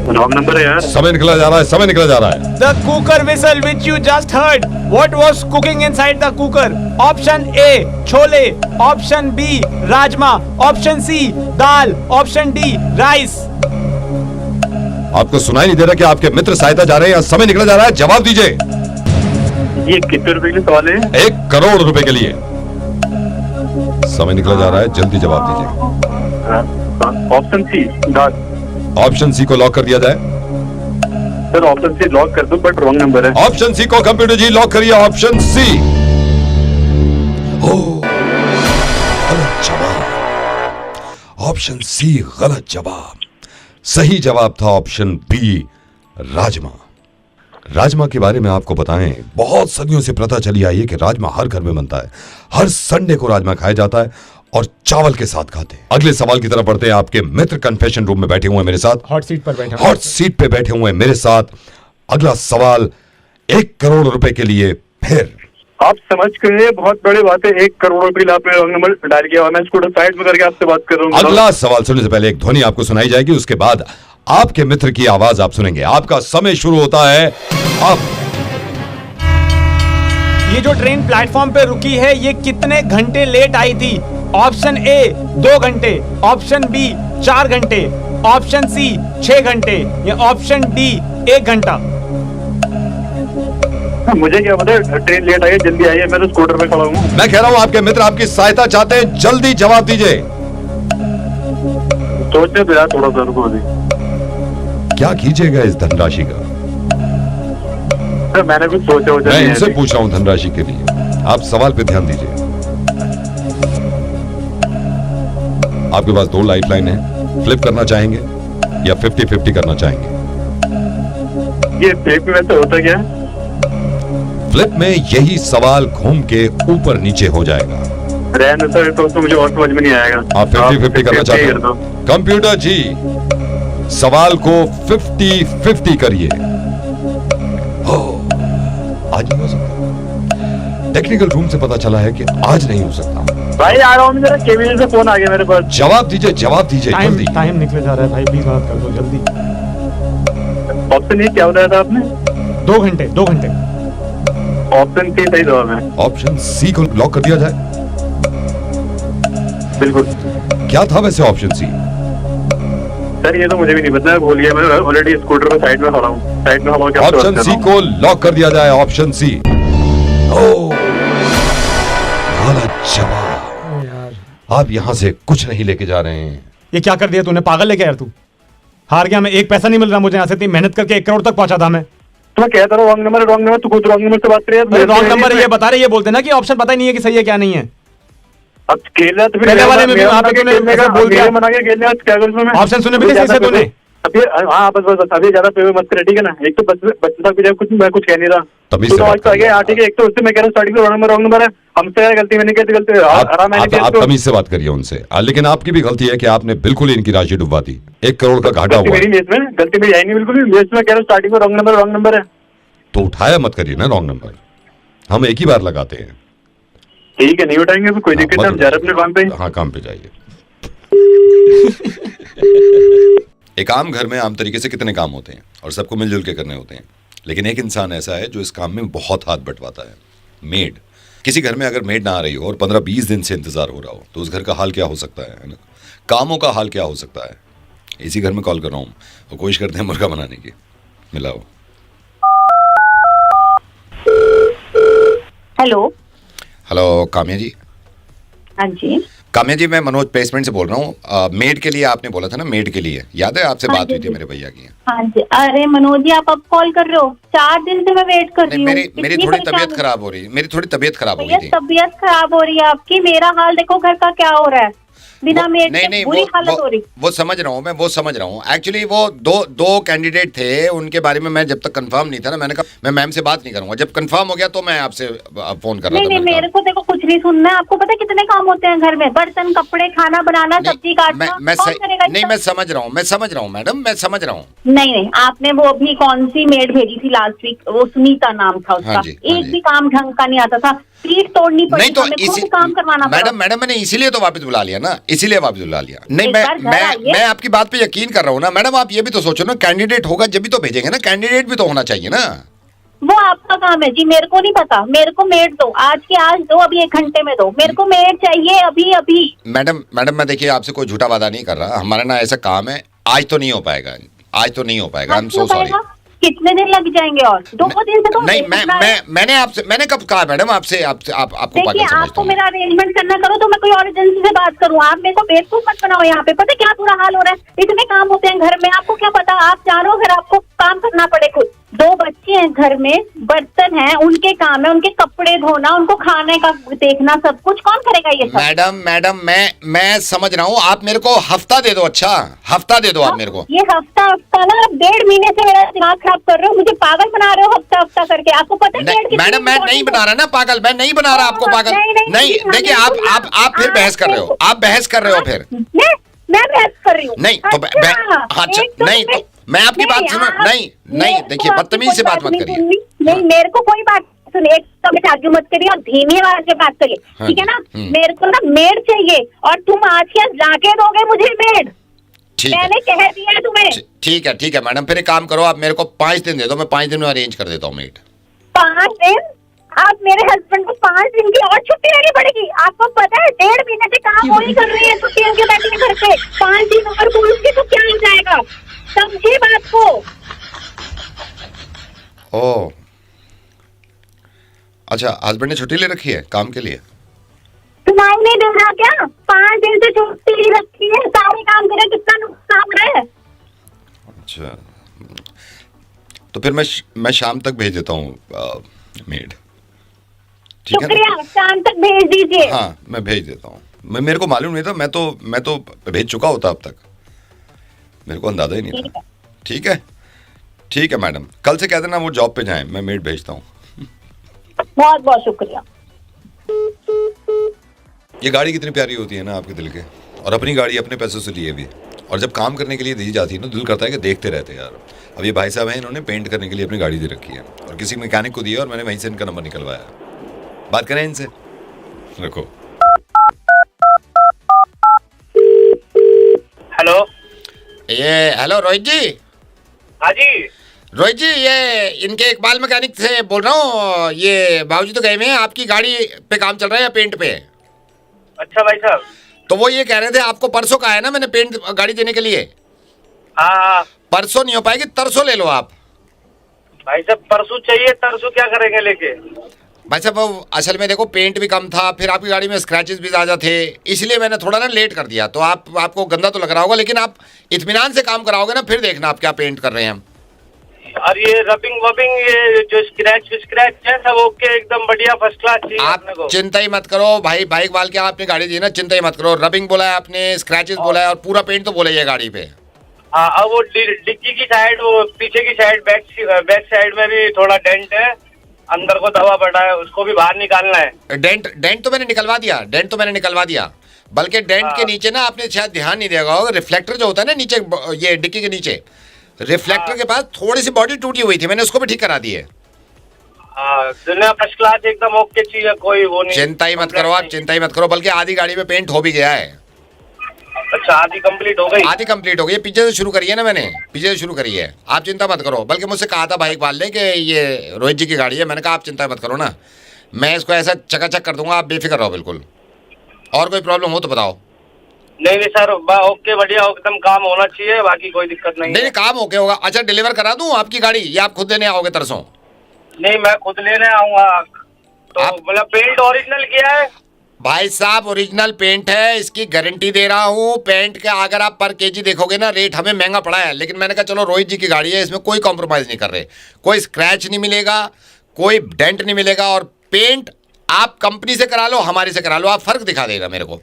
रॉन्ग नंबर है यार। समय निकला जा रहा है, समय निकला जा रहा है। The cooker whistle which you just heard, what was cooking inside the cooker? Option A chole, Option B rajma, Option C dal, Option D rice. आपको सुनाई नहीं दे रहा कि आपके मित्र सहायता जा रहे हैं या समय निकला जा रहा है? जवाब दीजिए। ये कितने रुपए के लिए सवाल है? 1 करोड़ रुपए के लिए। समय निकला जा रहा है, जल्दी जवाब दीजिए। ऑप्शन सी दाल। ऑप्शन सी को लॉक कर दिया जाए। सर ऑप्शन सी लॉक कर दो, बट रॉन्ग नंबर है। ऑप्शन सी को कंप्यूटर जी लॉक करिए। ऑप्शन सी गलत जवाब। ऑप्शन सी गलत जवाब। सही जवाब था ऑप्शन बी राजमा। राजमा के बारे में आपको बताएं, बहुत सदियों से प्रथा चली आई है कि राजमा हर घर में बनता है। हर संडे को राजमा खाया जाता है और चावल के साथ खाते हैं। अगले सवाल की तरफ बढ़ते हैं। आपके मित्र कन्फेशन रूम में बैठे हुए हैं मेरे साथ, हॉट सीट पर बैठे, हॉट सीट पे बैठे हुए हैं मेरे साथ। अगला सवाल 1 करोड़ रुपए के लिए। फिर आप समझ गए, बहुत बड़ी बात है। 1 करोड़ रुपए के लिए आपने रॉन्ग नंबर डायल किया और मैं स्कूटर साइड में करके आपसे बात कर रहा हूँ। अगला सवाल सुनने से पहले एक ध्वनि आपको सुनाई जाएगी, उसके बाद आपके मित्र की आवाज आप सुनेंगे। आपका समय शुरू होता है अब। ये जो ट्रेन प्लेटफॉर्म पे रुकी है ये कितने घंटे लेट आई थी? ऑप्शन ए 2 घंटे, ऑप्शन बी 4 घंटे, ऑप्शन सी 6 घंटे या ऑप्शन डी 1 घंटा। मुझे क्या पता, ट्रेन लेट आई है, जल्दी आई है, मैं तो स्कूटर पे खड़ा हूँ। मैं कह रहा हूँ आपके मित्र आपकी सहायता चाहते हैं, जल्दी जवाब दीजिए। सोचने दो यार थोड़ा सा, रुको अभी। क्या कीजिएगा इस धनराशि का? मैंने कुछ सोचा हो, मैं इनसे पूछ रहा हूँ धनराशि के लिए, आप सवाल पे ध्यान दीजिए। आपके पास 2 लाइफलाइन है, फ्लिप करना चाहेंगे या 50-50 करना चाहेंगे? ये फ्लिप में तो होता क्या है? फ्लिप में यही सवाल घूम के ऊपर नीचे हो जाएगा। रहने तो मुझे और समझ में नहीं आएगा। आप 50-50 करना चाहते हैं? कंप्यूटर जी सवाल को 50-50 करिए। आज नहीं हो सकता, टेक्निकल रूम से पता चला है कि आज नहीं हो सकता। भाई आ रहा हूँ, मेरा केबीएल से फोन आ गया मेरे पास। जवाब दीजिए, जवाब दीजिए जल्दी। टाइम निकले जा रहा है भाई, प्लीज बात कर दो जल्दी। ऑप्शन ए क्या बताया था आपने? 2 घंटे, 2 घंटे। ऑप्शन सी सही जवाब है। ऑप्शन सी को लॉक कर दिया जाए? बिल्कुल। क्या था वैसे ऑप्शन सी? सर ये तो मुझे भी नहीं पता, भूल गया, मैं ऑलरेडी स्कूटर पे साइड में खड़ा हूँ, साइड में खड़ा हूँ। ऑप्शन सी को लॉक कर दिया जाए, ऑप्शन सी। गलत जवाब। आप यहाँ से कुछ नहीं लेके जा रहे हैं। ये क्या कर दिया तूने, पागल है क्या यार तू? हार गया मैं, 1 पैसा नहीं मिल रहा मुझे यहाँ से, इतनी मेहनत करके 1 करोड़ तक पहुंचा था मैं। तो मैं कहता रहा रॉन्ग नंबर, तू खुद रॉन्ग नंबर से बात कर रही है। रॉन्ग नंबर ये बता रहे, ये बोलते ना कि ऑप्शन पता ही नहीं है कि सही है क्या नहीं है। अब खेलना तो पहले वाले में भी वहाँ पे तूने ऐसा बोल दिया। ऑप्शन सुने भी नहीं सही से तूने। अभी हाँ बस अभी ज्यादा पे मत कर, ठीक है ना? एक तो बच्चे तक भी कुछ मैं कुछ कह नहीं रहा, तमीज तो से आज तो आगे ठीक है। एक तो उससे मैं कह रहा हूँ स्टार्टिंग में रॉन्ग नंबर है, हमसे क्या गलती, मैंने कैसे गलती? आप तमीज से बात करिए उनसे। लेकिन आपकी भी गलती है कि आपने बिल्कुल इनकी राशि डुबा दी। 1 करोड़ का घाटा हुआ। मेरी मेज में गलती मेरी आई नहीं, बिल्कुल भी। मेज में कह रहा हूँ स्टार्टिंग में रॉन्ग नंबर है, तो उठाया मत करिए ना रॉन्ग नंबर, हम एक ही बार लगाते हैं। ठीक है, नहीं उठाएंगे तो कोई दिक्कत नहीं, हम जा रहे अपने काम पे। हाँ, काम पे जाइए। एक आम घर में आम तरीके से कितने काम होते हैं और सबको मिलजुल के करने होते हैं, लेकिन एक इंसान ऐसा है जो इस काम में बहुत हाथ बंटवाता है, मेड। किसी घर में अगर मेड ना आ रही हो और 15-20 दिन से इंतजार हो रहा हो तो उस घर का हाल क्या हो सकता है ना? कामों का हाल क्या हो सकता है? इसी घर में कॉल कर रहा हूँ और कोशिश करते हैं मुर्गा बनाने की। मिलाओ। हेलो। हेलो काम्या जी। हाँ जी। काम्या जी, मैं मनोज प्लेसमेंट से बोल रहा हूँ। मेड के लिए आपने बोला था ना, मेड के लिए याद है आपसे बात हुई थी मेरे भैया की? हाँ जी। अरे मनोज जी, आप अब कॉल कर रहे हो? 4 दिन से मैं वेट कर रही हूँ। मेरी थोड़ी तबीयत खराब हो रही है, मेरी थोड़ी तबीयत खराब हो गई थी। तबीयत खराब हो रही है आपकी? मेरा हाल देखो घर का क्या हो रहा है, बिना मेड के बुरी हालत हो रही। वो समझ रहा हूँ मैं, वो समझ रहा हूँ। एक्चुअली वो दो कैंडिडेट थे, उनके बारे में मैं जब तक कंफर्म नहीं था ना, मैंने कहा मैं मैम से बात नहीं करूंगा। जब कंफर्म हो गया तो मैं आपसे फोन कर रहा था। नहीं, मेरे को देखो कुछ नहीं सुनना है। आपको पता है कितने काम होते हैं घर में? बर्तन, कपड़े, खाना बनाना, सब्जी काटना। मैं समझ रहा हूँ मैडम, मैं समझ रहा हूँ। नहीं, आपने वो अभी कौन सी मेड भेजी थी लास्ट वीक, वो सुनीता नाम था उसका। एक भी काम ढंग का नहीं आता था, पीठ तोड़नी पड़ी। नहीं तो खुद काम करवाना पड़ा। मैडम मैंने इसीलिए तो वापस बुला लिया ना, इसीलिए वापस बुला लिया। नहीं, मैं आपकी बात पे यकीन कर रहा हूँ ना मैडम। आप ये भी तो सोचो ना, कैंडिडेट होगा जब भी तो भेजेंगे ना, कैंडिडेट भी तो होना चाहिए ना। वो आपका काम है जी, मेरे को नहीं पता। मेरे को मेड दो, आज के आज दो, अभी 1 घंटे में दो। मेरे को मेड चाहिए अभी। मैडम मैं देखिए आपसे कोई झूठा वादा नहीं कर रहा, हमारा ना ऐसा काम है। आज तो नहीं हो पाएगा, आई एम सो सॉरी। कितने दिन लग जाएंगे? और 2 दिन से तो नहीं, मैंने कब कहा मैडम आपसे? आपको देखिए, आपको मेरा अरेंजमेंट करना करो तो मैं कोई और एजेंसी से बात करूं। आप मेरे को बेवकूफ मत बनाओ। यहाँ पे पता क्या बुरा हाल हो रहा है? इतने काम होते हैं घर में, आपको क्या पता? आप चारों घर आपको काम करना पड़े खुद। 2 बच्चे हैं घर में, बर्तन हैं, उनके काम है, उनके कपड़े धोना, उनको खाने का देखना, सब कुछ कौन करेगा ये सब? मैडम मैं समझ रहा हूँ। आप मेरे को हफ्ता दे दो। अच्छा, हफ्ता दे दो आप मेरे को। ये हफ्ता ना, आप 1.5 महीने से मेरा दिमाग खराब कर रहे हो, मुझे पागल बना रहे हो हफ्ता करके। आपको पता है मैडम मैं नहीं बना रहा ना पागल, मैं नहीं बना रहा आपको पागल। नहीं देखिए, आप फिर बहस कर रहे हो, आप बहस कर रहे हो फिर। मैं बहस कर रही हूँ? नहीं तो नहीं तो मैं आपकी बात सुनो। नहीं देखिए, बदतमीजी से बात मत करिए। नहीं, मेरे को कोई बात सुनिए, एक तो मैं आगे मत करिए और धीमी आवाज में बात करिए, ठीक है ना? मेरे को ना मेड चाहिए और तुम आज के लाके दोगे मुझे मेड। मैंने कह दिया तुम्हें। ठीक है मैडम, फिर एक काम करो, आप मेरे को 5 दिन दे दो, मैं 5 दिन में अरेंज कर देता हूँ मेड। 5 दिन? आप मेरे हस्बैंड को 5 दिन की और छुट्टी लेनी पड़ेगी। आपको पता है 1.5 महीने से काम वो ही कर रही है, छुट्टी उनके बैठे घर पे। 5 दिन और पूछती तो क्या हो जाएगा, समझिए बात को। ओ अच्छा, हस्बैंड ने छुट्टी ले रखी है काम के लिए? सुनाई नहीं दे रहा क्या? 5 दिन से छुट्टी ले रखी है, सारे काम करे, कितना नुकसान है। अच्छा, तो फिर मैं शाम तक भेज देता हूँ मेड, ठीक है? शुक्रिया, शाम तक भेज दीजिए। हाँ, मैं भेज देता हूँ। मेरे को मालूम नहीं था, मैं तो भेज चुका होता अब तक, मेरे को अंदाजा ही नहीं था। ठीक है, ठीक है मैडम, कल से कह देना वो जॉब पे जाएं, मैं मेड भेजता हूँ। बहुत बहुत शुक्रिया। ये गाड़ी कितनी प्यारी होती है ना आपके दिल के, और अपनी गाड़ी अपने पैसों से लिए भी, और जब काम करने के लिए दी जाती है ना, दिल करता है कि देखते रहते हैं यार। अब ये भाई साहब हैं, इन्होंने पेंट करने के लिए अपनी गाड़ी दे रखी है और किसी मैकेनिक को दिया और मैंने वहीं से इनका नंबर निकलवाया। बात करें इनसे, रखो। हेलो, हेलो रोहित जी। हाँ जी रोहित जी, ये इनके इकबाल मैकेनिक से बोल रहा हूँ। ये बाबूजी तो गए हुए हैं, आपकी गाड़ी पे काम चल रहा है या पेंट पे? अच्छा भाई साहब, तो वो ये कह रहे थे आपको परसों का है ना मैंने पेंट गाड़ी देने के लिए। हाँ, परसों नहीं हो पाएगी, तरसों ले लो आप। भाई साहब परसों चाहिए, तरसों क्या करेंगे लेके? भाई साहब असल में देखो, पेंट भी कम था, फिर आपकी गाड़ी में स्क्रैचेस भी ज़्यादा थे, इसलिए मैंने थोड़ा ना लेट कर दिया। तो आपको गंदा तो लग रहा होगा, लेकिन आप इत्मीनान से काम कराओगे ना, फिर देखना आप क्या पेंट कर रहे हैं हम। और ये रबिंग वबिंग, ये जो स्क्रैच है सब ओके, एकदम बढ़िया फर्स्ट क्लास चाहिए। आप चिंता ही मत करो भाई, बाइक वाल के आपने गाड़ी दी ना, चिंता ही मत करो। रबिंग बोला है आपने, स्क्रैचेस बोला है, और पूरा पेंट तो बोला ही है गाड़ी पे। हाँ, अब वो डिक्की की साइड, वो पीछे की साइड, बैक साइड में भी थोड़ा डेंट है, अंदर को दवा पड़ा है, उसको भी बाहर निकालना है। डेंट तो मैंने निकलवा दिया, बल्कि डेंट के नीचे ना आपने शायद ध्यान नहीं दिया होगा, रिफ्लेक्टर जो होता है ना नीचे, ये डिक्की के नीचे रिफ्लेक्टर के पास थोड़ी सी बॉडी टूटी हुई थी, मैंने उसको भी ठीक करा दी है। दुनिया फर्स्ट क्लास एकदम ओके चाहिए, कोई वो नहीं। चिंता ही मत करो आप, चिंता ही मत करो, बल्कि आधी गाड़ी में पेंट हो भी गया है। अच्छा, आधी कंप्लीट हो गई? आधी कंप्लीट हो गई, पीछे से शुरू करी है ना मैंने, पीछे से शुरू करी है। आप चिंता मत करो, बल्कि मुझसे कहा था भाई इकबाल ने कि ये रोहित जी की गाड़ी है, मैंने कहा आप चिंता मत करो ना, मैं इसको ऐसा चकाचक कर दूंगा, आप बेफिक्र रहो बिल्कुल। और कोई प्रॉब्लम हो तो बताओ। नहीं सर, ओके बढ़िया, एकदम काम होना चाहिए, बाकी कोई दिक्कत नहीं। नहीं, काम ओके होगा। अच्छा, डिलीवर करा दूं आपकी गाड़ी या आप खुद लेने आओगे तरसों? नहीं, मैं खुद लेने आऊंगा। तो मतलब पेंट ओरिजिनल किया है? भाई साहब ओरिजिनल पेंट है, इसकी गारंटी दे रहा हूँ। पेंट के अगर आप पर केजी देखोगे ना, रेट हमें महंगा पड़ा है, लेकिन मैंने कहा चलो रोहित जी की गाड़ी है, इसमें कोई कॉम्प्रोमाइज नहीं कर रहे, कोई स्क्रैच नहीं मिलेगा, कोई डेंट नहीं मिलेगा, और पेंट आप कंपनी से करा लो, हमारे से करा लो, आप फर्क दिखा देगा मेरे को।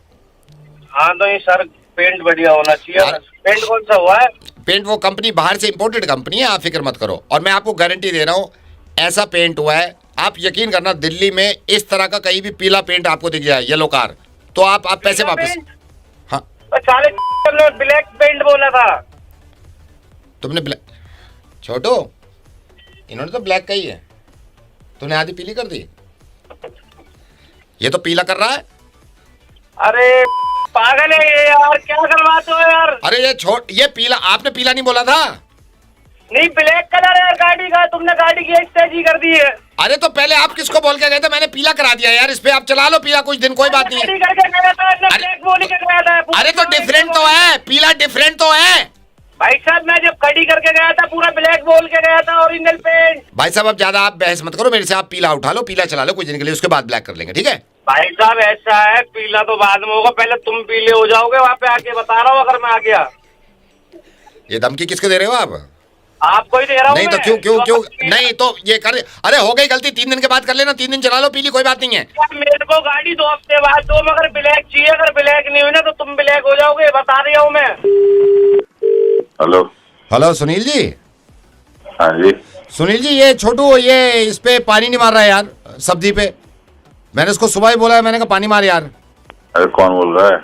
हाँ तो ये सर पेंट बढ़िया होना चाहिए। पेंट कौन सा हुआ है? पेंट वो कंपनी बाहर से इंपोर्टेड कंपनी है, आप फिक्र मत करो, और मैं आपको गारंटी दे रहा हूँ ऐसा पेंट हुआ है, आप यकीन करना, दिल्ली में इस तरह का कहीं भी पीला पेंट आपको दिख जाए, येलो कार, तो आप पैसे वापस। हाँ, 40 ब्लैक पेंट बोला था तुमने। ब्लैक छोटो, इन्होंने तो ब्लैक का ही है, तुमने आधी पीली कर दी, ये तो पीला कर रहा है। अरे पागल है ये यार, क्या करवाते हो यार? अरे ये पीला, आपने पीला नहीं बोला था? नहीं, ब्लैक कलर है गाड़ी का, तुमने गाड़ी की तेजी कर दी है। अरे तो पहले आप किसको बोल के गए थे? मैंने पीला करा दिया यार, इस पे आप चला लो पीला कुछ दिन, कोई बात नहीं है। अरे तो डिफरेंट तो है, पीला डिफरेंट तो है भाई साहब। मैं जब कड़ी करके गया था पूरा ब्लैक बोल के गया था, ओरिजिनल पेंट। भाई साहब अब ज्यादा आप बहस मत करो मेरे से, आप पीला उठा लो, पीला चला लो कुछ दिन के लिए, उसके बाद ब्लैक कर लेंगे, ठीक है? भाई साहब ऐसा है, पीला तो बाद में होगा, पहले तुम पीले हो जाओगे, वहाँ पे आके बता रहा हूँ अगर मैं आ गया। ये धमकी किसको दे रहे हो आप? आपको ही दे रहा हूँ। नहीं तो क्यों नहीं तो ये कर, अरे हो गई गलती, 3 दिन के बाद कर लेना, 3 दिन चला लो पीली, कोई बात नहीं है। मेरे को गाड़ी 2 हफ्ते बाद दो, मगर ब्लैक चाहिए, अगर ब्लैक नहीं हुई ना तो तुम ब्लैक हो जाओगे, बता रही हूँ मैं। हेलो सुनील जी। हाँ जी सुनील जी, ये छोटू ये इस पे पानी नहीं मार रहा है यार, सब्जी पे, मैंने उसको सुबह ही बोला है, मैंने कहा पानी मार यार। अरे कौन बोल रहा है?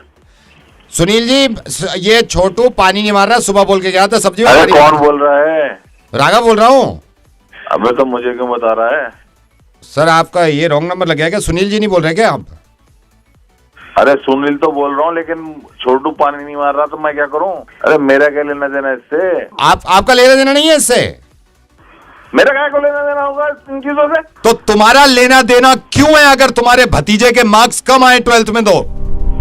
सुनील जी, ये छोटू पानी नहीं मार रहा, सुबह बोल के गया था सब्जी में। अरे कौन बोल रहा है? राघव बोल रहा हूँ। अबे तो मुझे क्यों बता रहा है? सर आपका ये रॉन्ग नंबर लग गया क्या? सुनील जी नहीं बोल रहे क्या आप? अरे सुनील तो बोल रहा हूँ, लेकिन छोटू पानी नहीं मार रहा तो मैं क्या करूँ? अरे मेरा क्या लेना देना इससे? आपका लेना देना नहीं है इससे? मेरा क्या को लेना देना होगा इन चीजों से? तो तुम्हारा लेना देना क्यों है अगर तुम्हारे भतीजे के मार्क्स कम आए 12th में? तो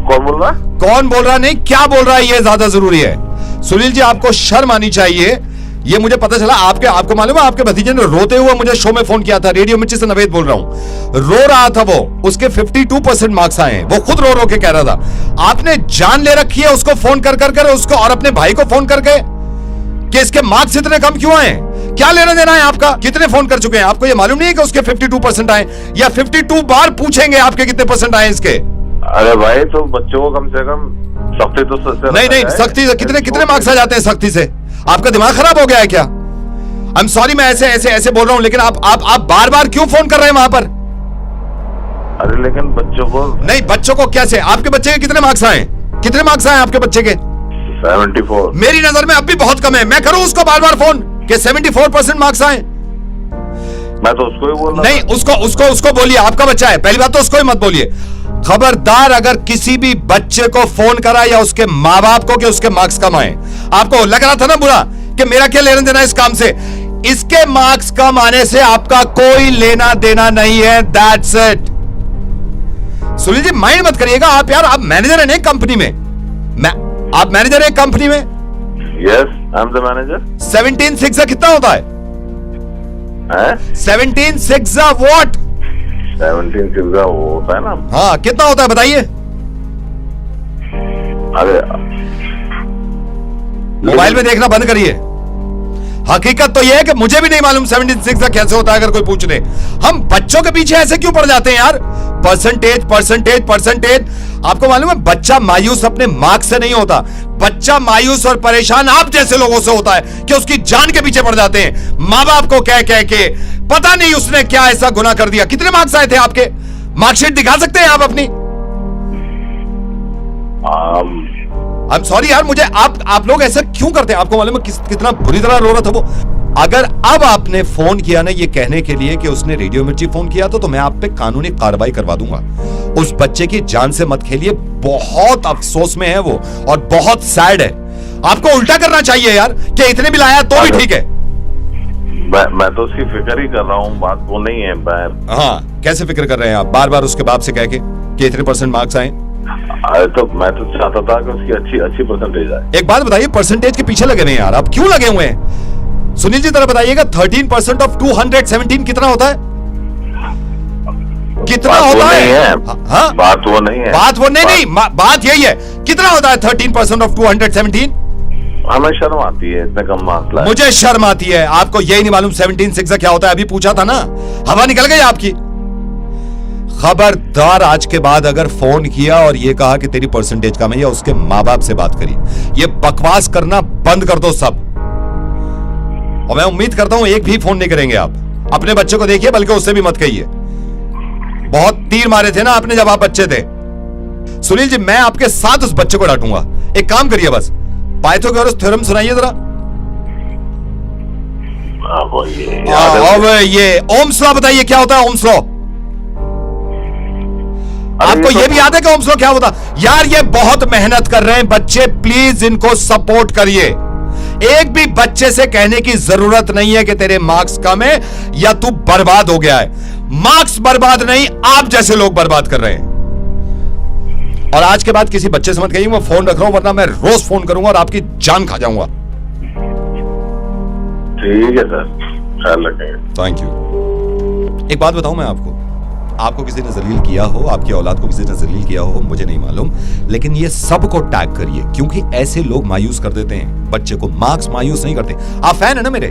कौन बोल रहा? कौन बोल रहा नहीं, क्या बोल रहा है, ये ज्यादा जरूरी है। सुनील जी, आपको शर्म आनी चाहिए। ये मुझे पता चला, आपको मालूम है, आपके भतीजे ने रोते हुए मुझे शो में फोन किया था। रेडियो मिर्ची से नवेद बोल रहा हूं। रो रहा था वो, उसके 52% मार्क्स आए हैं। वो खुद रो रो के कह रहा था। आपने जान ले रखी है उसको फोन कर उसको, और अपने भाई को फोन करके कि इसके मार्क्स इतने कम क्यों आए? क्या लेना देना है आपका? कितने फोन कर चुके हैं? आपको ये मालूम नहीं है कि उसके 52% आए, या 52 बार पूछेंगे आपके कितने परसेंट आए इसके? अरे भाई, तो बच्चों को कम से कम सख्ती तो नहीं, सख्ती से कितने मार्क्स आ जाते हैं सख्ती से? आपका दिमाग खराब हो गया है क्या? आई एम सॉरी, मैं ऐसे बोल रहा हूं, लेकिन आप बार बार क्यों फोन कर रहे हैं वहां पर? अरे लेकिन बच्चों को नहीं, बच्चों को कैसे? आपके बच्चे के कितने मार्क्स आए? कितने मार्क्स आए आपके बच्चे के? 74। मेरी नजर में अब भी बहुत कम है। मैं करूं उसको बार बार फोन कि 74% मार्क्स आए? मैं तो उसको ही बोल रहा। नहीं, उसको बोलिए, आपका बच्चा है। पहली बात तो उसको ही मत बोलिए। खबरदार, अगर किसी भी बच्चे को फोन करा या उसके माँ बाप को कि उसके मार्क्स कम आए, आपको लग रहा था ना बुरा कि मेरा क्या लेना देना इस काम से? इसके मार्क्स कम आने से आपका कोई लेना देना नहीं है। That's it. Sunil ji, mind मत करिएगा आप यार। आप मैनेजर हैं ना कंपनी में। आप मैनेजर हैं कंपनी में? Yes, I am the manager. 17/6 कितना होता है? 17/6 व्हाट? 17/6 वो होता है ना। हाँ, कितना होता है बताइए? अरे मोबाइल में देखना बंद करिए। हकीकत तो यह है कि मुझे भी नहीं मालूम 17/6 कैसे होता है। अगर कोई पूछ ले, हम बच्चों के पीछे ऐसे क्यों पड़ जाते हैं यार? परसेंटेज। आपको मालूम है, बच्चा मायूस अपने मार्क्स से नहीं होता। बच्चा मायूस और परेशान आप जैसे लोगों से होता है कि उसकी जान के पीछे पड़ जाते हैं, माँ बाप को कह के। पता नहीं उसने क्या ऐसा गुनाह कर दिया। कितने मार्क्स आए थे आपके? मार्कशीट दिखा सकते हैं आप अपनी? आई एम सॉरी यार, मुझे आप लोग ऐसा क्यों करते हैं? आपको मालूम है कितना बुरी तरह रो रहा था वो। अगर अब आपने फोन किया ना ये कहने के लिए कि उसने रेडियो मिर्ची फोन किया तो मैं आप पे कानूनी कार्रवाई करवा दूंगा। उस बच्चे की जान से मत खेलिए। बहुत अफसोस में है वो और बहुत सैड है। आपको उल्टा करना चाहिए यार कि इतने भी लाया तो भी ठीक है। मैं तो उसकी फिक्र ही कर रहा हूँ, बात वो नहीं है। हाँ, कैसे फिक्र कर रहे हैं आप? बार बार उसके बाप से कह के कि इतने % मार्क्स आए। अरे तो मैं तो चाहता था कि उसकी अच्छी परसेंटेज आए। एक बात बताइए, परसेंटेज के पीछे लगे हुए हैं यार आप, क्यों लगे हुए हैं? सुनील जी, तरह बताइएगा, 13% ऑफ 217 कितना होता है? कितना होता है? हाँ, बात वो नहीं है। बात बात यही है। कितना होता है 13% ऑफ 217? हमें शर्म आती है इतने कम मार्क्स लाए। मुझे शर्म आती है। आपको यही नहीं मालूम 17/6 क्या होता है? अभी पूछा था ना, हवा निकल गई आपकी। खबरदार, आज के बाद अगर फोन किया और ये कहा कि तेरी परसेंटेज कम है, या उसके माँ बाप से बात करी, ये बकवास करना बंद कर दो सब। और मैं उम्मीद करता हूं एक भी फोन नहीं करेंगे आप। अपने बच्चे को देखिए, बल्कि उससे भी मत कहिए। बहुत तीर मारे थे ना आपने जब आप बच्चे थे। सुनील जी, मैं आपके साथ उस बच्चे को डांटूंगा। एक काम करिए, बस पाइथागोरस थ्योरम सुनाइए जरा। अब ये ओम्स लॉ बताइए, क्या होता है ओम्स लॉ? आपको ये भी याद है कि ओम्स लॉ क्या होता? यार, ये बहुत मेहनत कर रहे हैं बच्चे, प्लीज इनको सपोर्ट करिए। एक भी बच्चे से कहने की जरूरत नहीं है कि तेरे मार्क्स कम है या तू बर्बाद हो गया है। मार्क्स बर्बाद नहीं, आप जैसे लोग बर्बाद कर रहे हैं। और आज के बाद किसी बच्चे से मत कहिए मैं फोन रख रहा हूं, वरना मैं रोज फोन करूंगा और आपकी जान खा जाऊंगा। ठीक है सर, ख्याल रखेंगे। Thank you. एक बात बताऊं मैं आपको किसी ने जलील किया हो, आपकी औलाद को किसी ने जलील किया हो, मुझे नहीं मालूम, लेकिन ये सबको टैग करिए, क्योंकि ऐसे लोग मायूस कर देते हैं बच्चे को। मार्क्स मायूस नहीं करते। आप फैन है ना मेरे?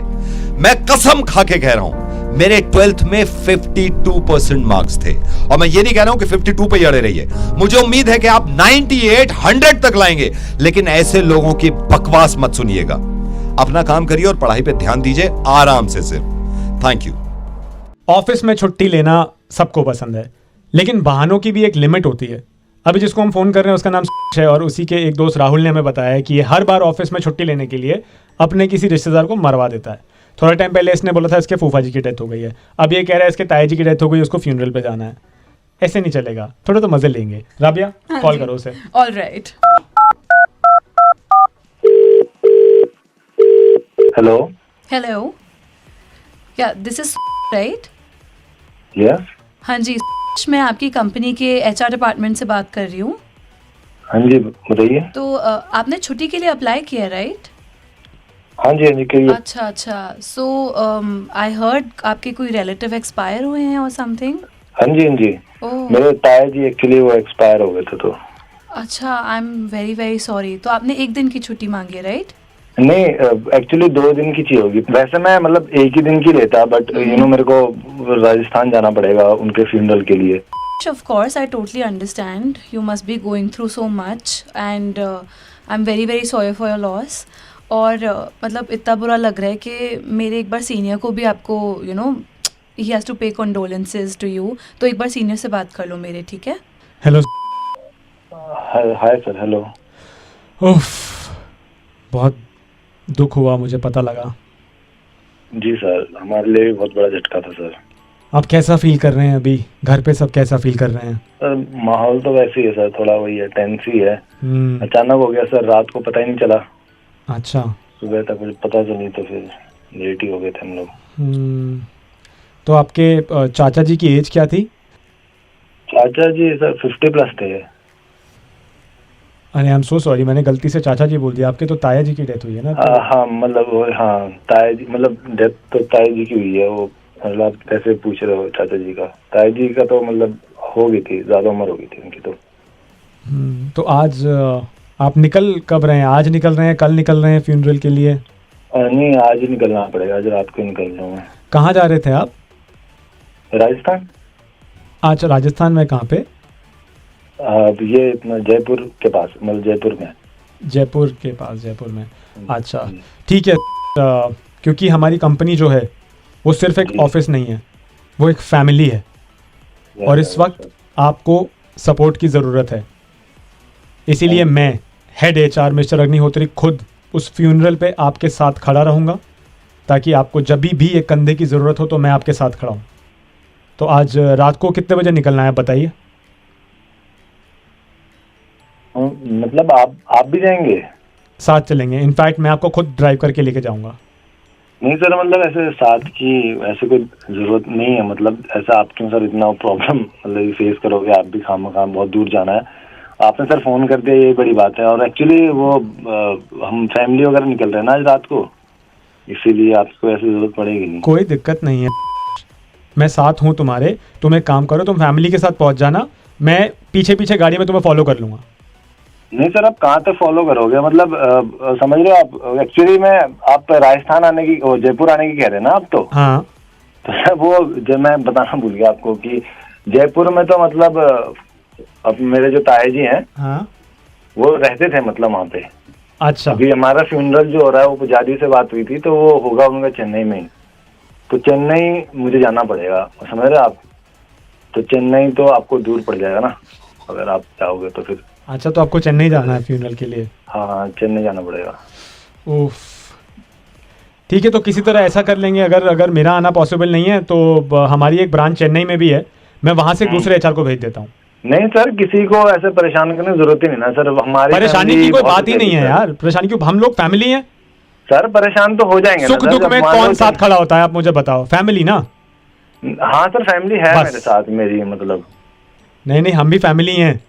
मैं कसम खा के कह रहा हूं, मेरे 12th में 52% मार्क्स थे, और मैं ये नहीं कह रहा हूं कि 52 पे ही अड़े रहिए। मुझे उम्मीद है कि आप 98, 100 तक लाएंगे, लेकिन ऐसे लोगों की बकवास मत सुनिएगा। अपना काम करिए और पढ़ाई पे ध्यान दीजिए आराम से सिर्फ। Thank you. ऑफिस में छुट्टी लेना सबको पसंद है, लेकिन बहानों की भी एक लिमिट होती है। अभी जिसको हम फ़ोन कर रहे हैं उसका नाम है, और उसी के एक दोस्त राहुल ने हमें बताया है कि ये हर बार ऑफिस में छुट्टी लेने के लिए अपने किसी रिश्तेदार को मरवा देता है। थोड़ा टाइम पहले इसने बोला था इसके फूफा जी की डेथ हो गई है, अब ये कह रहा है इसके ताई जी की डेथ हो गई, उसको फ्यूनरल पे जाना है। ऐसे नहीं चलेगा, थोड़ा तो मजे लेंगे। राबिया, कॉल करो उसे। ऑलराइट। हेलो हेलो, क्या दिस इज राइट? यस। हाँ जी, मैं आपकी कंपनी के HR डिपार्टमेंट से बात कर रही हूँ। हाँ जी बताइए। तो आपने छुट्टी के लिए अप्लाई किया राइट? हाँ जी करिए। अच्छा। सो आई हर्ड आपके कोई रिलेटिव एक्सपायर हुए हैं और समथिंग। हाँ जी ओह। मेरे ताया जी एक्चुअली वो एक्सपायर हो गए थे तो। अच्छा, I am very very sorry. तो आपने एक दिन की छुट्टी मांगी है राइट? नहीं, एक्चुअली 2 दिन की चाहिए होगी। वैसे मैं मतलब एक ही दिन की लेता, बट मेरे को राजस्थान जाना पड़ेगा उनके फ्यूनरल के लिए। Of course, I totally understand. You must be going through so much, and I'm very very sorry for your loss. और मतलब इतना बुरा लग रहा है कि मेरे एक बार सीनियर को भी आपको he has to pay condolences to you. तो एक बार सीनियर से बात कर लो मेरे, ठीक है? हेलो। Hi sir. हेलो। उफ, बहुत दुख हुआ, मुझे पता लगा। जी सर, हमारे लिए बहुत बड़ा झटका था सर। आप कैसा फील कर रहे हैं अभी? घर पे सब कैसा फील कर रहे हैं? सर माहौल तो वैसे ही है सर, थोड़ा वही है, टेंस ही है। अचानक हो गया सर, रात को पता ही नहीं चला। अच्छा। सुबह तक मुझे पता चली तो फिर लेट ही हो गए थे हम लोग। तो आपके चाचा जी की एज क्या थी? चाचा जी सर 50+ थे। अरे आई एम सो सॉरी, मैंने गलती से चाचा जी बोल दिया। आपके तो ताया जी की डेथ हुई है ना? हाँ मतलब हाँ, ताया जी मतलब डेथ तो ताया जी की हुई है। वो मतलब कैसे पूछ रहे हो चाचा जी का? ताया जी का तो मतलब हो गई थी, ज्यादा उम्र हो गई थी उनकी तो। तो आज आप निकल कब रहे हैं? आज निकल रहे हैं, कल निकल रहे हैं फ्यूनरल के लिए? नहीं, आज ही निकलना पड़ेगा, आज रात को निकल रहा हूँ मैं। कहाँ जा रहे थे आप? राजस्थान। अच्छा, राजस्थान में कहाँ पे? ये इतना जयपुर के पास, मतलब जयपुर में। जयपुर के पास, जयपुर में। अच्छा ठीक है। क्योंकि हमारी कंपनी जो है वो सिर्फ एक ऑफिस नहीं है, वो एक फैमिली है, और इस वक्त आपको सपोर्ट की ज़रूरत है। इसीलिए मैं हेड HR मिस्टर अग्निहोत्री खुद उस फ्यूनरल पे आपके साथ खड़ा रहूँगा, ताकि आपको जब भी एक कंधे की ज़रूरत हो तो मैं आपके साथ खड़ा हूँ। तो आज रात को कितने बजे निकलना है बताइए? मतलब आप भी जाएंगे? साथ चलेंगे, इनफैक्ट मैं आपको खुद ड्राइव करके लेके जाऊंगा। नहीं सर, मतलब ऐसे साथ की ऐसे कोई जरूरत नहीं है। मतलब ऐसा आप क्यों सर इतना प्रॉब्लम मतलब फेस करोगे? आप भी खामखा बहुत दूर जाना है। आपने सर फोन कर दिया, ये बड़ी बात है। और एक्चुअली वो हम फैमिली वगैरह निकल रहे हैं ना आज रात को, इसीलिए आपको ऐसी जरूरत पड़ेगी नहीं। कोई दिक्कत नहीं है, मैं साथ हूँ तुम्हारे। तुम एक काम करो, तुम फैमिली के साथ पहुँच जाना, मैं पीछे पीछे गाड़ी में तुम्हें फॉलो कर लूंगा। नहीं सर, आप कहाँ तक फॉलो करोगे? मतलब समझ रहे हो आप? एक्चुअली मैं आप राजस्थान आने की, जयपुर आने की कह रहे हैं ना आप? तो हाँ, तो सर वो जो मैं बताना भूल गया आपको कि जयपुर में तो मतलब अब मेरे जो ताया जी हैं, हाँ, वो रहते थे मतलब वहाँ पे। अच्छा। अभी हमारा फ्यूनरल जो हो रहा है वो पुजारी से बात हुई थी, तो वो होगा उनका चेन्नई में ही। तो चेन्नई मुझे जाना पड़ेगा, समझ रहे आप? तो चेन्नई तो आपको दूर पड़ जाएगा ना अगर आप जाओगे तो फिर। अच्छा, तो आपको चेन्नई जाना है फ्यूनरल के लिए? हाँ, चेन्नई जाना पड़ेगा। उफ, ठीक है। तो किसी तरह ऐसा कर लेंगे, अगर मेरा आना पॉसिबल नहीं है तो हमारी एक ब्रांच चेन्नई में भी है, मैं वहाँ से दूसरे HR को भेज देता हूँ। नहीं सर, किसी को ऐसे परेशान करने की जरूरत ही नहीं ना सर। हमारी परेशानी की कोई बात ही नहीं है यार, परेशानी क्यों? हम लोग फैमिली हैं सर, परेशान तो हो जाएंगे। सुख दुख में कौन साथ खड़ा होता है आप मुझे बताओ? फैमिली ना। हाँ सर, फैमिली है मेरे साथ मेरी, मतलब। नहीं, हम भी फैमिली हैं।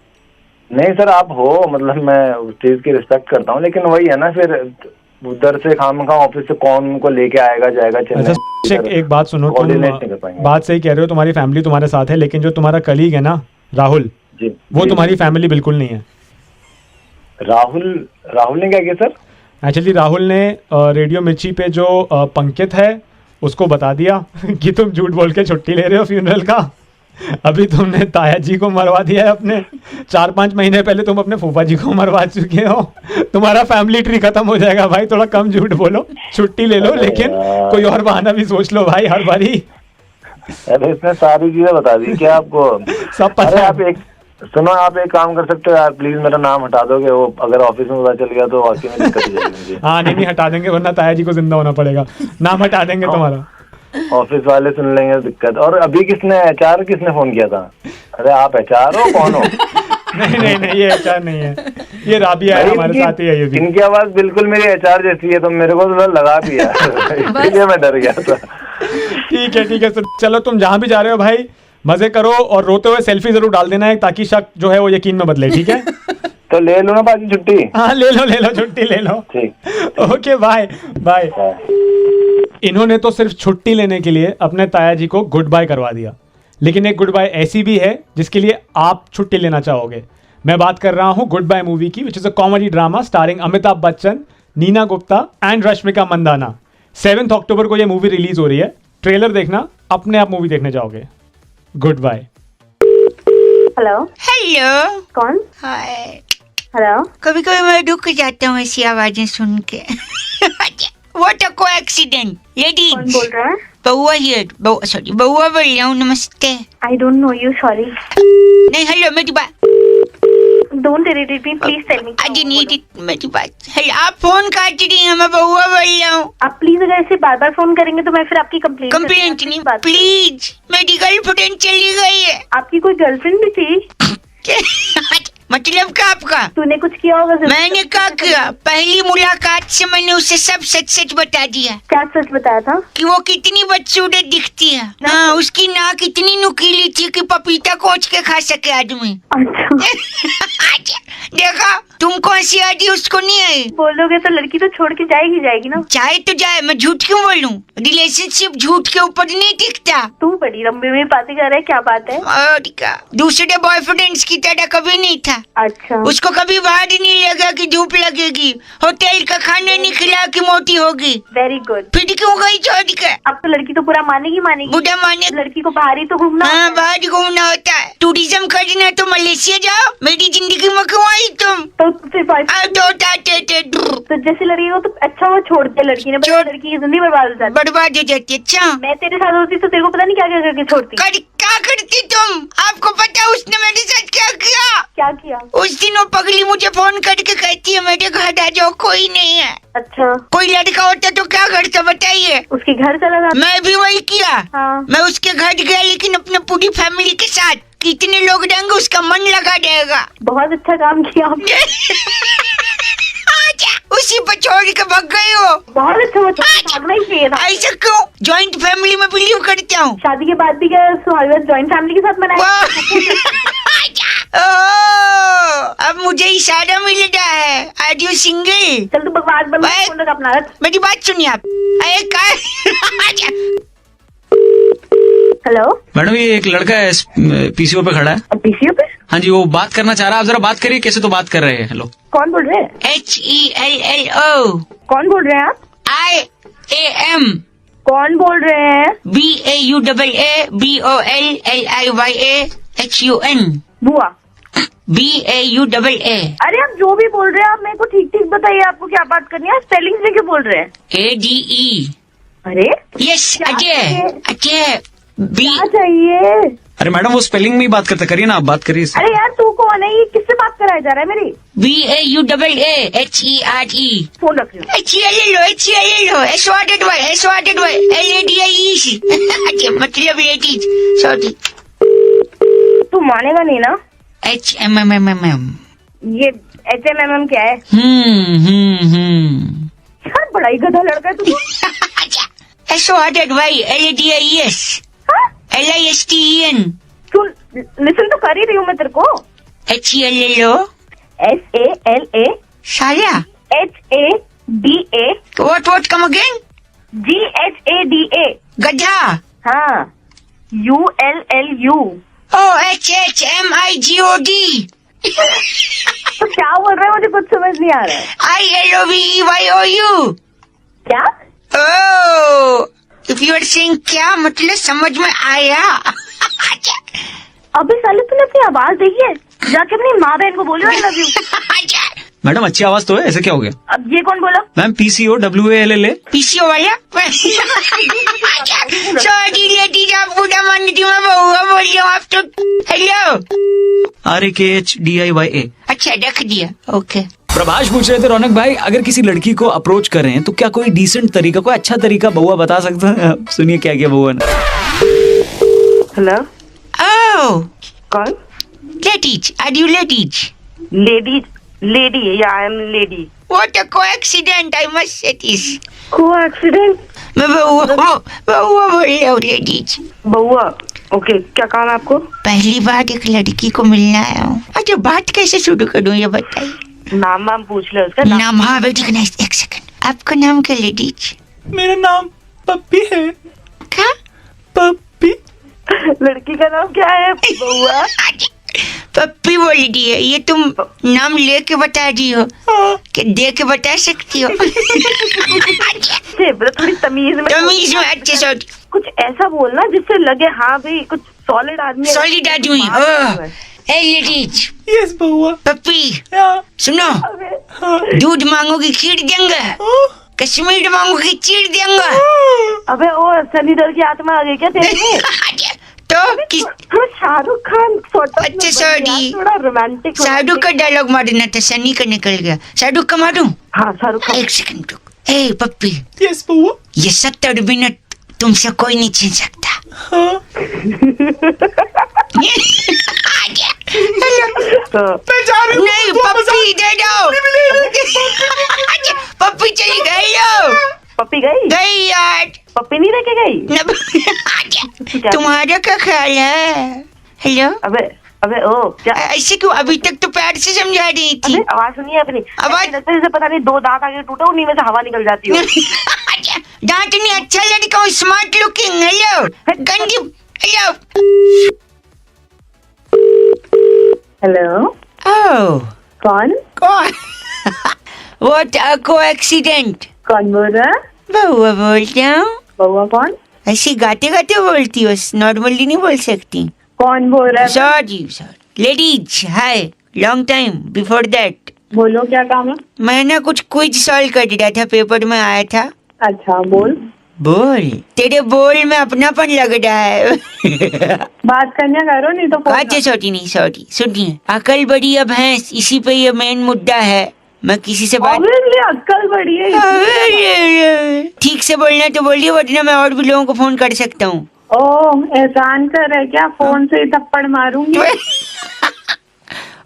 नहीं सर, आप हो, मतलब मैं उस चीज की रिस्पेक्ट करता हूँ, लेकिन वही है ना, फिर उधर से खामखा ऑफिस से कौन उनको लेके आएगा जाएगा? अच्छा, एक बात सुनो, तुम बात सही कह रहे हो, तुम्हारी फैमिली तुम्हारे साथ है, लेकिन जो तुम्हारा कलीग है ना राहुल, वो तुम्हारी फैमिली बिल्कुल नहीं है। राहुल ने क्या किया सर? एक्चुअली राहुल ने रेडियो मिर्ची पे जो पंकित है उसको बता दिया कि तुम झूठ बोल के छुट्टी ले रहे हो फ्यूनरल का। अभी तुमने ताया जी को मरवा दिया है अपने, 4-5 महीने पहले तुम अपने फूफा जी को मरवा चुके हो। तुम्हारा फैमिली ट्री खत्म हो जाएगा भाई, थोड़ा कम झूठ बोलो, छुट्टी ले लो, लेकिन कोई और बहाना भी सोच लो भाई हर बारी। अरे इसने सारी चीजें बता दी क्या आपको? सब पता। आप एक काम कर सकते हो यार, प्लीज मेरा नाम हटा दोगे? वो अगर ऑफिस में पता चल गया तो वाकई में दिक्कत हो जाएगी मुझे। हाँ नहीं हटा देंगे, वरना ताया जी को जिंदा होना पड़ेगा। नाम हटा देंगे तुम्हारा। ऑफिस वाले सुन लेंगे दिक्कत। और अभी किसने फोन किया था? अरे आप HR हो, कौन हो? नहीं, ये HR नहीं है, ये राबिया है, हमारे साथ ही है। ये भी इनकी आवाज बिल्कुल मेरी HR जैसी है, तो मेरे को तो लगा भी है, इसलिए मैं डर गया था। ठीक है सर, चलो तुम जहाँ भी जा रहे हो भाई मजे करो और रोते हुए सेल्फी जरूर डाल देना है ताकि शक जो है वो यकीन में बदले, ठीक है? तो ले लो ना बाजी छुट्टी। हाँ ले लो छुट्टी ले लो। ठीक। Okay bye bye. इन्होंने तो सिर्फ छुट्टी लेने के लिए अपने ताया जी को गुड बाय करवा दिया, लेकिन एक गुड बाय ऐसी भी है जिसके लिए आप छुट्टी लेना चाहोगे। मैं बात कर रहा हूँ गुड बाय मूवी की, which is a comedy drama starring Amitabh Bachchan, Neena Gupta and Rashmika Mandanna. 7 अक्टूबर को ये मूवी रिलीज हो रही है। ट्रेलर देखना, अपने आप मूवी देखने जाओगे। Good bye. हेलो हेलो, कौन? हाय। हेलो। कभी कभी मैं रुक जाता हूँ ऐसी आवाजें सुन के। What a coincidence, ladies. कौन बोल रहा है? बउआ हियर, बउआ बोल रहा हूँ, नमस्ते। I don't know you, sorry. नहीं, हेलो मेरी बात। Don't irritate me, please tell me. I didn't need it, मेरी बात। हेलो, आप फोन काट रही हैं, मैं बउआ बोल रहा हूँ। आप प्लीज अगर ऐसे बार बार फोन करेंगे तो मैं फिर आपकी कंप्लेंट नहीं, प्लीज, मेरी गर्लफ्रेंड चली गई है। आपकी कोई गर्लफ्रेंड भी थी? मतलब क्या आपका? तूने कुछ किया होगा? मैंने क्या किया? पहली मुलाकात से मैंने उसे सब सच बता दिया। क्या सच बताया था? कि वो कितनी बदसूरत दिखती है। हाँ, उसकी नाक इतनी नुकीली थी कि पपीता कोच के खा सके आदमी। देखा, तुमको हंसी आ रही, उसको नहीं आई। बोलोगे तो लड़की तो छोड़ के जाएगी ना। चाहे तो जाए, मैं झूठ क्यों बोलूं? रिलेशनशिप झूठ के ऊपर नहीं टिकता। तू बड़ी लंबी में बातें कर रहा है, क्या बात है? और क्या, दूसरे बॉयफ्रेंड्स की तरह कभी नहीं था। अच्छा। उसको कभी बाहर नहीं लगा कि धूप लगेगी, होटल का खाना नहीं खिला कि मोटी होगी। Very good. फिर क्यों गई छोड़ के? अब तो लड़की तो पूरा मानेगी। बुढ़ा माने, लड़की को बाहर ही तो घूमना। हाँ, बाहर घूमना होता है। टूरिज्म करना तो मलेशिया जाओ, मेरी जिंदगी में क्यों आई तुम? तो फिर तो जैसे लड़की हो तो अच्छा वो छोड़ दिया लड़की ने, लड़की की जिंदगी बर्बाद हो जाती। अच्छा, मैं तेरे साथ होती तो तेरे को पता नहीं क्या क्या करके छोड़ती। क्या करती तुम? आपको पता उसने मेरे साथ क्या किया? उस दिन वो पगली मुझे फोन करके कहती है मेरे घर आ जाओ, कोई नहीं है। अच्छा। कोई लड़का होता तो क्या करता बताइए? उसके घर चला जाता। मैं भी वही किया। हाँ। मैं उसके घर गया, लेकिन अपने पूरी फैमिली के साथ। कितने लोग रहेंगे उसका मन लगा देगा। बहुत अच्छा काम किया आपने। उसी पर छोड़ के भाग गई हो। बहुत अच्छा, भागना ही चाहिए था। ऐसा क्यों? जॉइंट फैमिली में बिलीव करता हूँ। शादी के बाद भी क्या जॉइंट फैमिली के साथ मनाया? अब मुझे इशारा मिल रहा है। Are you single? चल तू बकवास बंद कर अपना। मेरी बात सुनिए आप। हेलो मैडम, ये एक लड़का है पीसीओ पे खड़ा है। पीसीओ पे? हाँ जी, वो बात करना चाह रहा है। आप जरा बात करिए, कैसे तो बात कर रहे हैं। हेलो, कौन बोल रहे हैं? HELLO। कौन बोल रहे हैं आप? IAM। कौन बोल रहे हैं? BAUAABOLLIYAHUN। बुआ। BAUAA। अरे आप जो भी बोल रहे हैं आप मेरे को ठीक बताइए, आपको क्या बात करनी है? स्पेलिंग में क्यों बोल रहे हैं? ADE। अरे यस, अजय। क्या चाहिए? अरे मैडम, वो स्पेलिंग में ही बात करते, करिए ना, आप बात करिए। अरे यार तू कौन है? ये किससे बात कराया जा रहा है मेरी? BAUAAHERE। फोन रख रही हूँ। HELLO LADIE। मतलब लेडीज, सॉरी। तू मानेगा नहीं ना? HMMMM। ये HMMM क्या है? यार बड़ा ही गधा लड़का है तू। SORDY LADIES LISTEN। सुन, लिसन तो कर ही रही हूँ मैं तेरे को। HELLO SALA। साला। HADA। What come again? GHADA। गधा। हाँ। ULLU। HHMIGOD। तो क्या बोल रहे हैं? मुझे कुछ समझ नहीं आ रहा है। ILOVEYOU। क्या? Oh, if you are saying क्या मतलब समझ में आया? अबे साले तूने अपनी आवाज देखी है? जाके अपनी माँ बहन को बोलो आई लव यू। मैडम, अच्छी आवाज तो है, ऐसे क्या हो गया? अब ये कौन बोला? Ma'am, PCO WALLA। PCO वाला? सॉरी लेडीज, आप बुरा मान लीजिए, मैं बहुआ बोल रही हूँ। आप तो हेलो। RAKHDIYA। अच्छा, रख दिया। ओके। प्रभाष पूछ रहे थे, रौनक भाई, अगर किसी लड़की को अप्रोच करें तो क्या कोई डिसेंट तरीका, कोई अच्छा तरीका बउआ बता सकता है? सुनिए क्या किया बउआ ने। हेलो। ओह, कौन? Ladies, are you ladies? Lady, yeah I am lady. What a coincidence, I must say this. Coincidence? मैं बउआ बोल रही हूँ लेडीज। बउआ, ओके, क्या काम है आपको? पहली बार एक लड़की को मिलने आया हूँ। अच्छा, बात कैसे शुरू करूँ ये बताइए। नाम वाम पूछ ले उसका। नाम? हाँ बेटी, एक सेकंड, आपका नाम क्या लेडीज? मेरा नाम पप्पी है। क्या? पप्पी। लड़की का नाम क्या है बउआ? पप्पी बोल दी है। ये तुम नाम लेके बता रही हो कि दे के बता सकती हो? थोड़ी तमीज में अच्छे से कुछ ऐसा बोलना जिससे लगे हाँ भाई कुछ सॉलिड आदमी। सॉलिड आदमी। ए लेडीज। यस बउआ। पप्पी सुनो, दूध मांगोगी खीर देंगे, कश्मीर मांगोगी चीर देंगे। अबे ओ सनी देओल की आत्मा आ गई क्या तेरे में? तो थोड़ा शाहरुख खान अच्छा सॉरी, थोड़ा रोमांटिक। शाहरुख का डायलॉग मारना था, सनी का निकल गया। शाहरुख का मारूं? हाँ शाहरुख खान। एक सेकंड रुक। ए पप्पी। यस बउआ। ये 70 मिनट तुमसे कोई नहीं छीन सकता। हाँ। नहीं पप्पी दे दो। पप्पी चली गई। पप्पी गई यार। पप्पी नहीं लेके गई। तुम्हारा क्या ख्याल है? हेलो। अबे ओ क्या ऐसे क्यों? अभी तक तो प्यार से समझा रही थी। आवाज सुनिए अपनी। आवाज जैसे पता नहीं 2 दांत आगे टूटे, उन्हीं में से हवा निकल जाती है। दांत नहीं, अच्छा लड़का हूँ, स्मार्ट लुकिंग। हेलो गंदी। हेलो। हेलो। ओह कौन? What a coincidence. कौन बोल रहा है? बउआ बोलता हूँ। बउआ कौन? ऐसी गाते गाते बोलती हो, नॉर्मली नहीं बोल सकती। कौन बोल रहा है? Sorry ladies, hi, long time before that. बोलो क्या काम है? मैं ना कुछ क्विज सॉल्व कर रहा था, पेपर में आया था। अच्छा बोल। तेरे बोल में अपनापन लग रहा है। बात करने करो, नहीं तो सॉरी सुनिए, अकल बड़ी है भैंस, इसी पे ये मेन मुद्दा है। मैं किसी से बात अक्कल बड़ी है। ठीक से बोलना तो बोलिए, वरना मैं और भी लोगों को फोन कर सकता हूँ। ओह एहसान कर है क्या? फोन से ही थप्पड़ मारूंगी।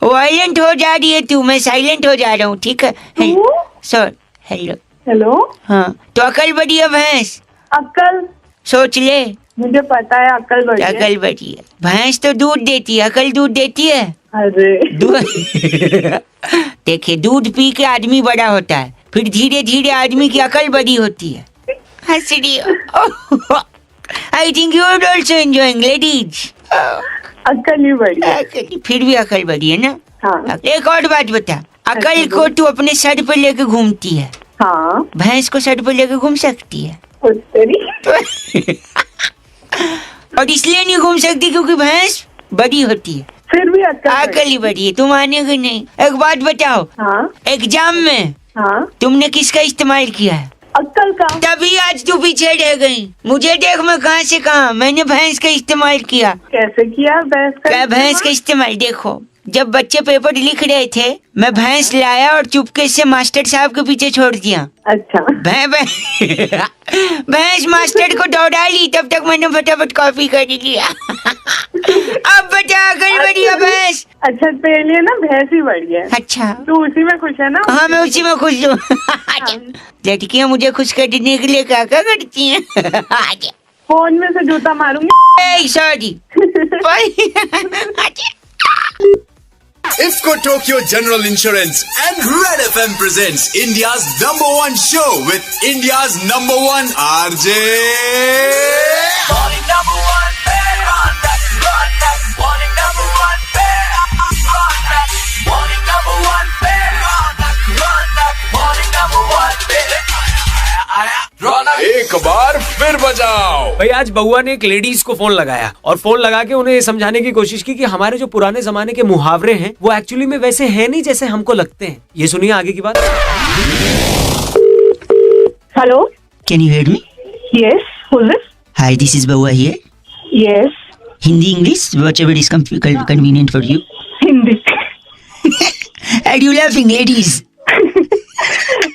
वायलेंट हो जा रही है तू, मैं साइलेंट हो जा रहा हूँ, ठीक है? हेलो। हेलो। हाँ तो अकल बड़ी है भैंस। अक्कल सोच ले। मुझे पता है अक्कल बड़ी है। अकल बड़ी है भैंस तो दूध देती है, अकल दूध देती है? अरे देखिए, दूध पी के आदमी बड़ा होता है, फिर धीरे धीरे आदमी की अकल बड़ी होती है। हंस रही हो। I think you are also enjoying ladies. अकल ही बड़ी है। फिर भी अकल बड़ी है ना? हाँ। एक और बात बता, अकल को तू अपने सर पे लेके घूमती है। हाँ। भैंस को सर पे लेके घूम सकती है? और इसलिए नहीं घूम सकती क्योंकि भैंस बड़ी होती है। फिर भी अकल ही बड़ी है, तुम मानेगी नहीं। एक बात बताओ। हाँ? एग्जाम में तुमने किसका इस्तेमाल किया है? अक्कल का। तभी आज तू पीछे रह गई। मुझे देख, मैं कहाँ से कहाँ, मैंने भैंस का इस्तेमाल किया। कैसे किया? भैंस का इस्तेमाल देखो, जब बच्चे पेपर लिख रहे थे, मैं भैंस लाया और चुपके से मास्टर साहब के पीछे छोड़ दिया। अच्छा। भैंस मास्टर को दौड़ा ली, तब तक मैंने फटाफट कॉपी कर लिया। अब बता, अकल बड़ी है भैंस? अच्छा तेरे लिए ना भैंस ही बड़ी है। अच्छा तू उसी में खुश है ना? हाँ मैं उसी में खुश हूँ। लड़कियाँ मुझे खुश करने के लिए क्या क्या करती हैं? फोन में से जूता मारूंगी। Sorry. IFCO Tokyo General Insurance and Red FM presents India's #1 show with India's #1 RJ. Morning #1 pair on that, run that. Morning #1 pair on that. Morning #1 pair on that, run that. Morning #1 pair. एक बार फिर बजाओ भाई। आज बउआ ने एक ladies को phone लगाया और फोन लगा के उन्हें समझाने की कोशिश की कि हमारे जो पुराने जमाने के मुहावरे हैं वो एक्चुअली में वैसे हैं नहीं जैसे हमको लगते हैं। ये सुनिए आगे की बात। Hello, can you hear me? Yes, who is this? Hi, this is Baua here. Yes. Hindi, English, whatever is convenient for you. Hindi. Are you laughing, ladies?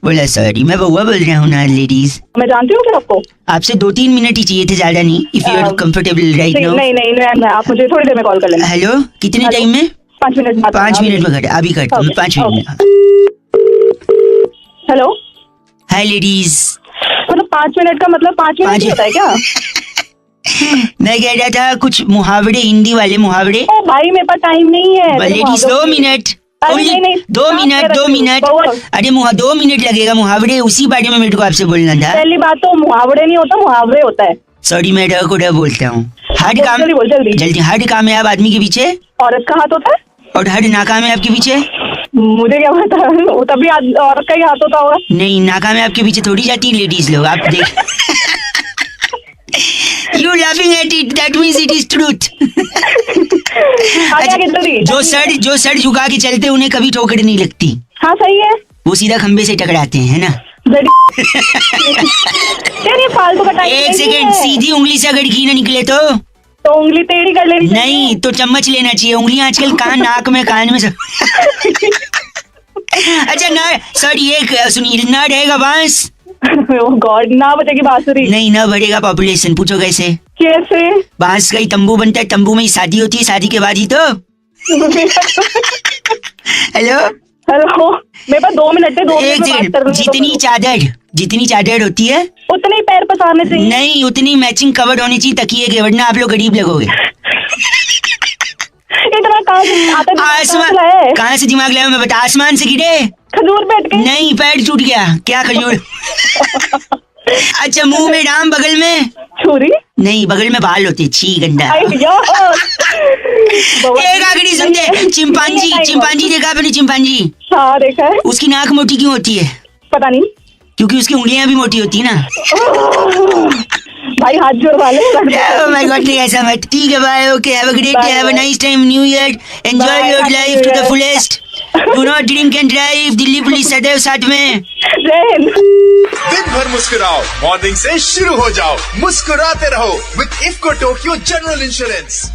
बोला सॉरी, मैं बउआ बोल रहा हूँ ना लेडीज। मैं जानती हूँ क्या आपको? आपसे 2-3 मिनट ही चाहिए थे, ज्यादा नहीं। If you are comfortable right now. नहीं, आप मुझे थोड़ी देर में कॉल कर लेना। हेलो, कितने टाइम में? 5 मिनट। 5 मिनट में कर, अभी करता हूँ 5 मिनट में। हेलो। हाय लेडीज। मतलब 5 मिनट का मतलब 5 मिनट ही होता है क्या? मैं कह रहा था कुछ मुहावरे, हिंदी वाले मुहावरे। ओ भाई मेरे पास टाइम नहीं है। Ladies 2 minute, 2 minute, 2 minute. अरे 2 मिनट लगेगा। मुहावरे उसी बारे में मेरे को आपसे बोलना था। पहली बात तो मुहावरे नहीं होता, मुहावरे होता है। सॉरी मैं ड को ड बोलता हूँ। हर काम जल्दी। हर कामयाब आदमी के पीछे औरत का हाथ होता है और हर नाकामयाब के पीछे मुझे क्या पता, वो तभी औरत का ही हाथ होता होगा। नहीं, नाकामयाब के पीछे थोड़ी जाती है लेडीज लोग, आप देख। You laughing at it, that means it is truth. जो सर झुका के चलते उन्हें कभी ठोकर नहीं लगती। हाँ सही है। वो सीधा खंबे से टकराते हैं, है ना? फालतू का टाइम। 1 सेकेंड, सीधी उंगली से अगर घी न निकले तो उंगली टेढ़ी कर लेनी। नहीं तो चम्मच लेना चाहिए। उंगलियां आजकल कान, नाक में, कान में सब। अच्छा ना सॉरी, एक सुनिए, ना रहेगा बांस। गॉड, ना बचेगी बांसुरी। नहीं, ना बढ़ेगा पॉपुलेशन। पूछो कैसे? कैसे? बांस का ही तंबू बनता है, तंबू में ही शादी होती है, शादी के बाद ही तो। हेलो मेरे पास 2 मिनट है। 2 मिनट जितनी चादर होती है उतने ही पैर पसारने चाहिए। नहीं, उतनी मैचिंग कवर होनी चाहिए तकिए के, वरना आप लोग गरीब लगोगे। इतना कहाँ से दिमाग लाया? मैं बता, आसमान से गिरे? खजूर बैठ के? नहीं, पैर टूट गया। क्या खजूर? अच्छा, मुंह में राम, बगल में छुरी? नहीं, बगल में बाल होते। छी गंदा। एक आखिरी समझे। चिंपांजी देखा आपने? चिंपांजी? हाँ देखा है। उसकी नाक मोटी क्यों होती है? पता नहीं। क्योंकि उसकी उंगलियां भी मोटी होती है ना। भाई हाथ जोड़ वाले। माय गॉड, नहीं ऐसा मत। ठीक है, bye, okay, have a great day, have a nice time, new year, enjoy your life to the fullest, do not drink and drive, Delhi police सदैव साथ में। दिन भर मुस्कुराओ, मॉर्निंग से शुरू हो जाओ, मुस्कुराते रहो with IFFCO Tokyo general insurance.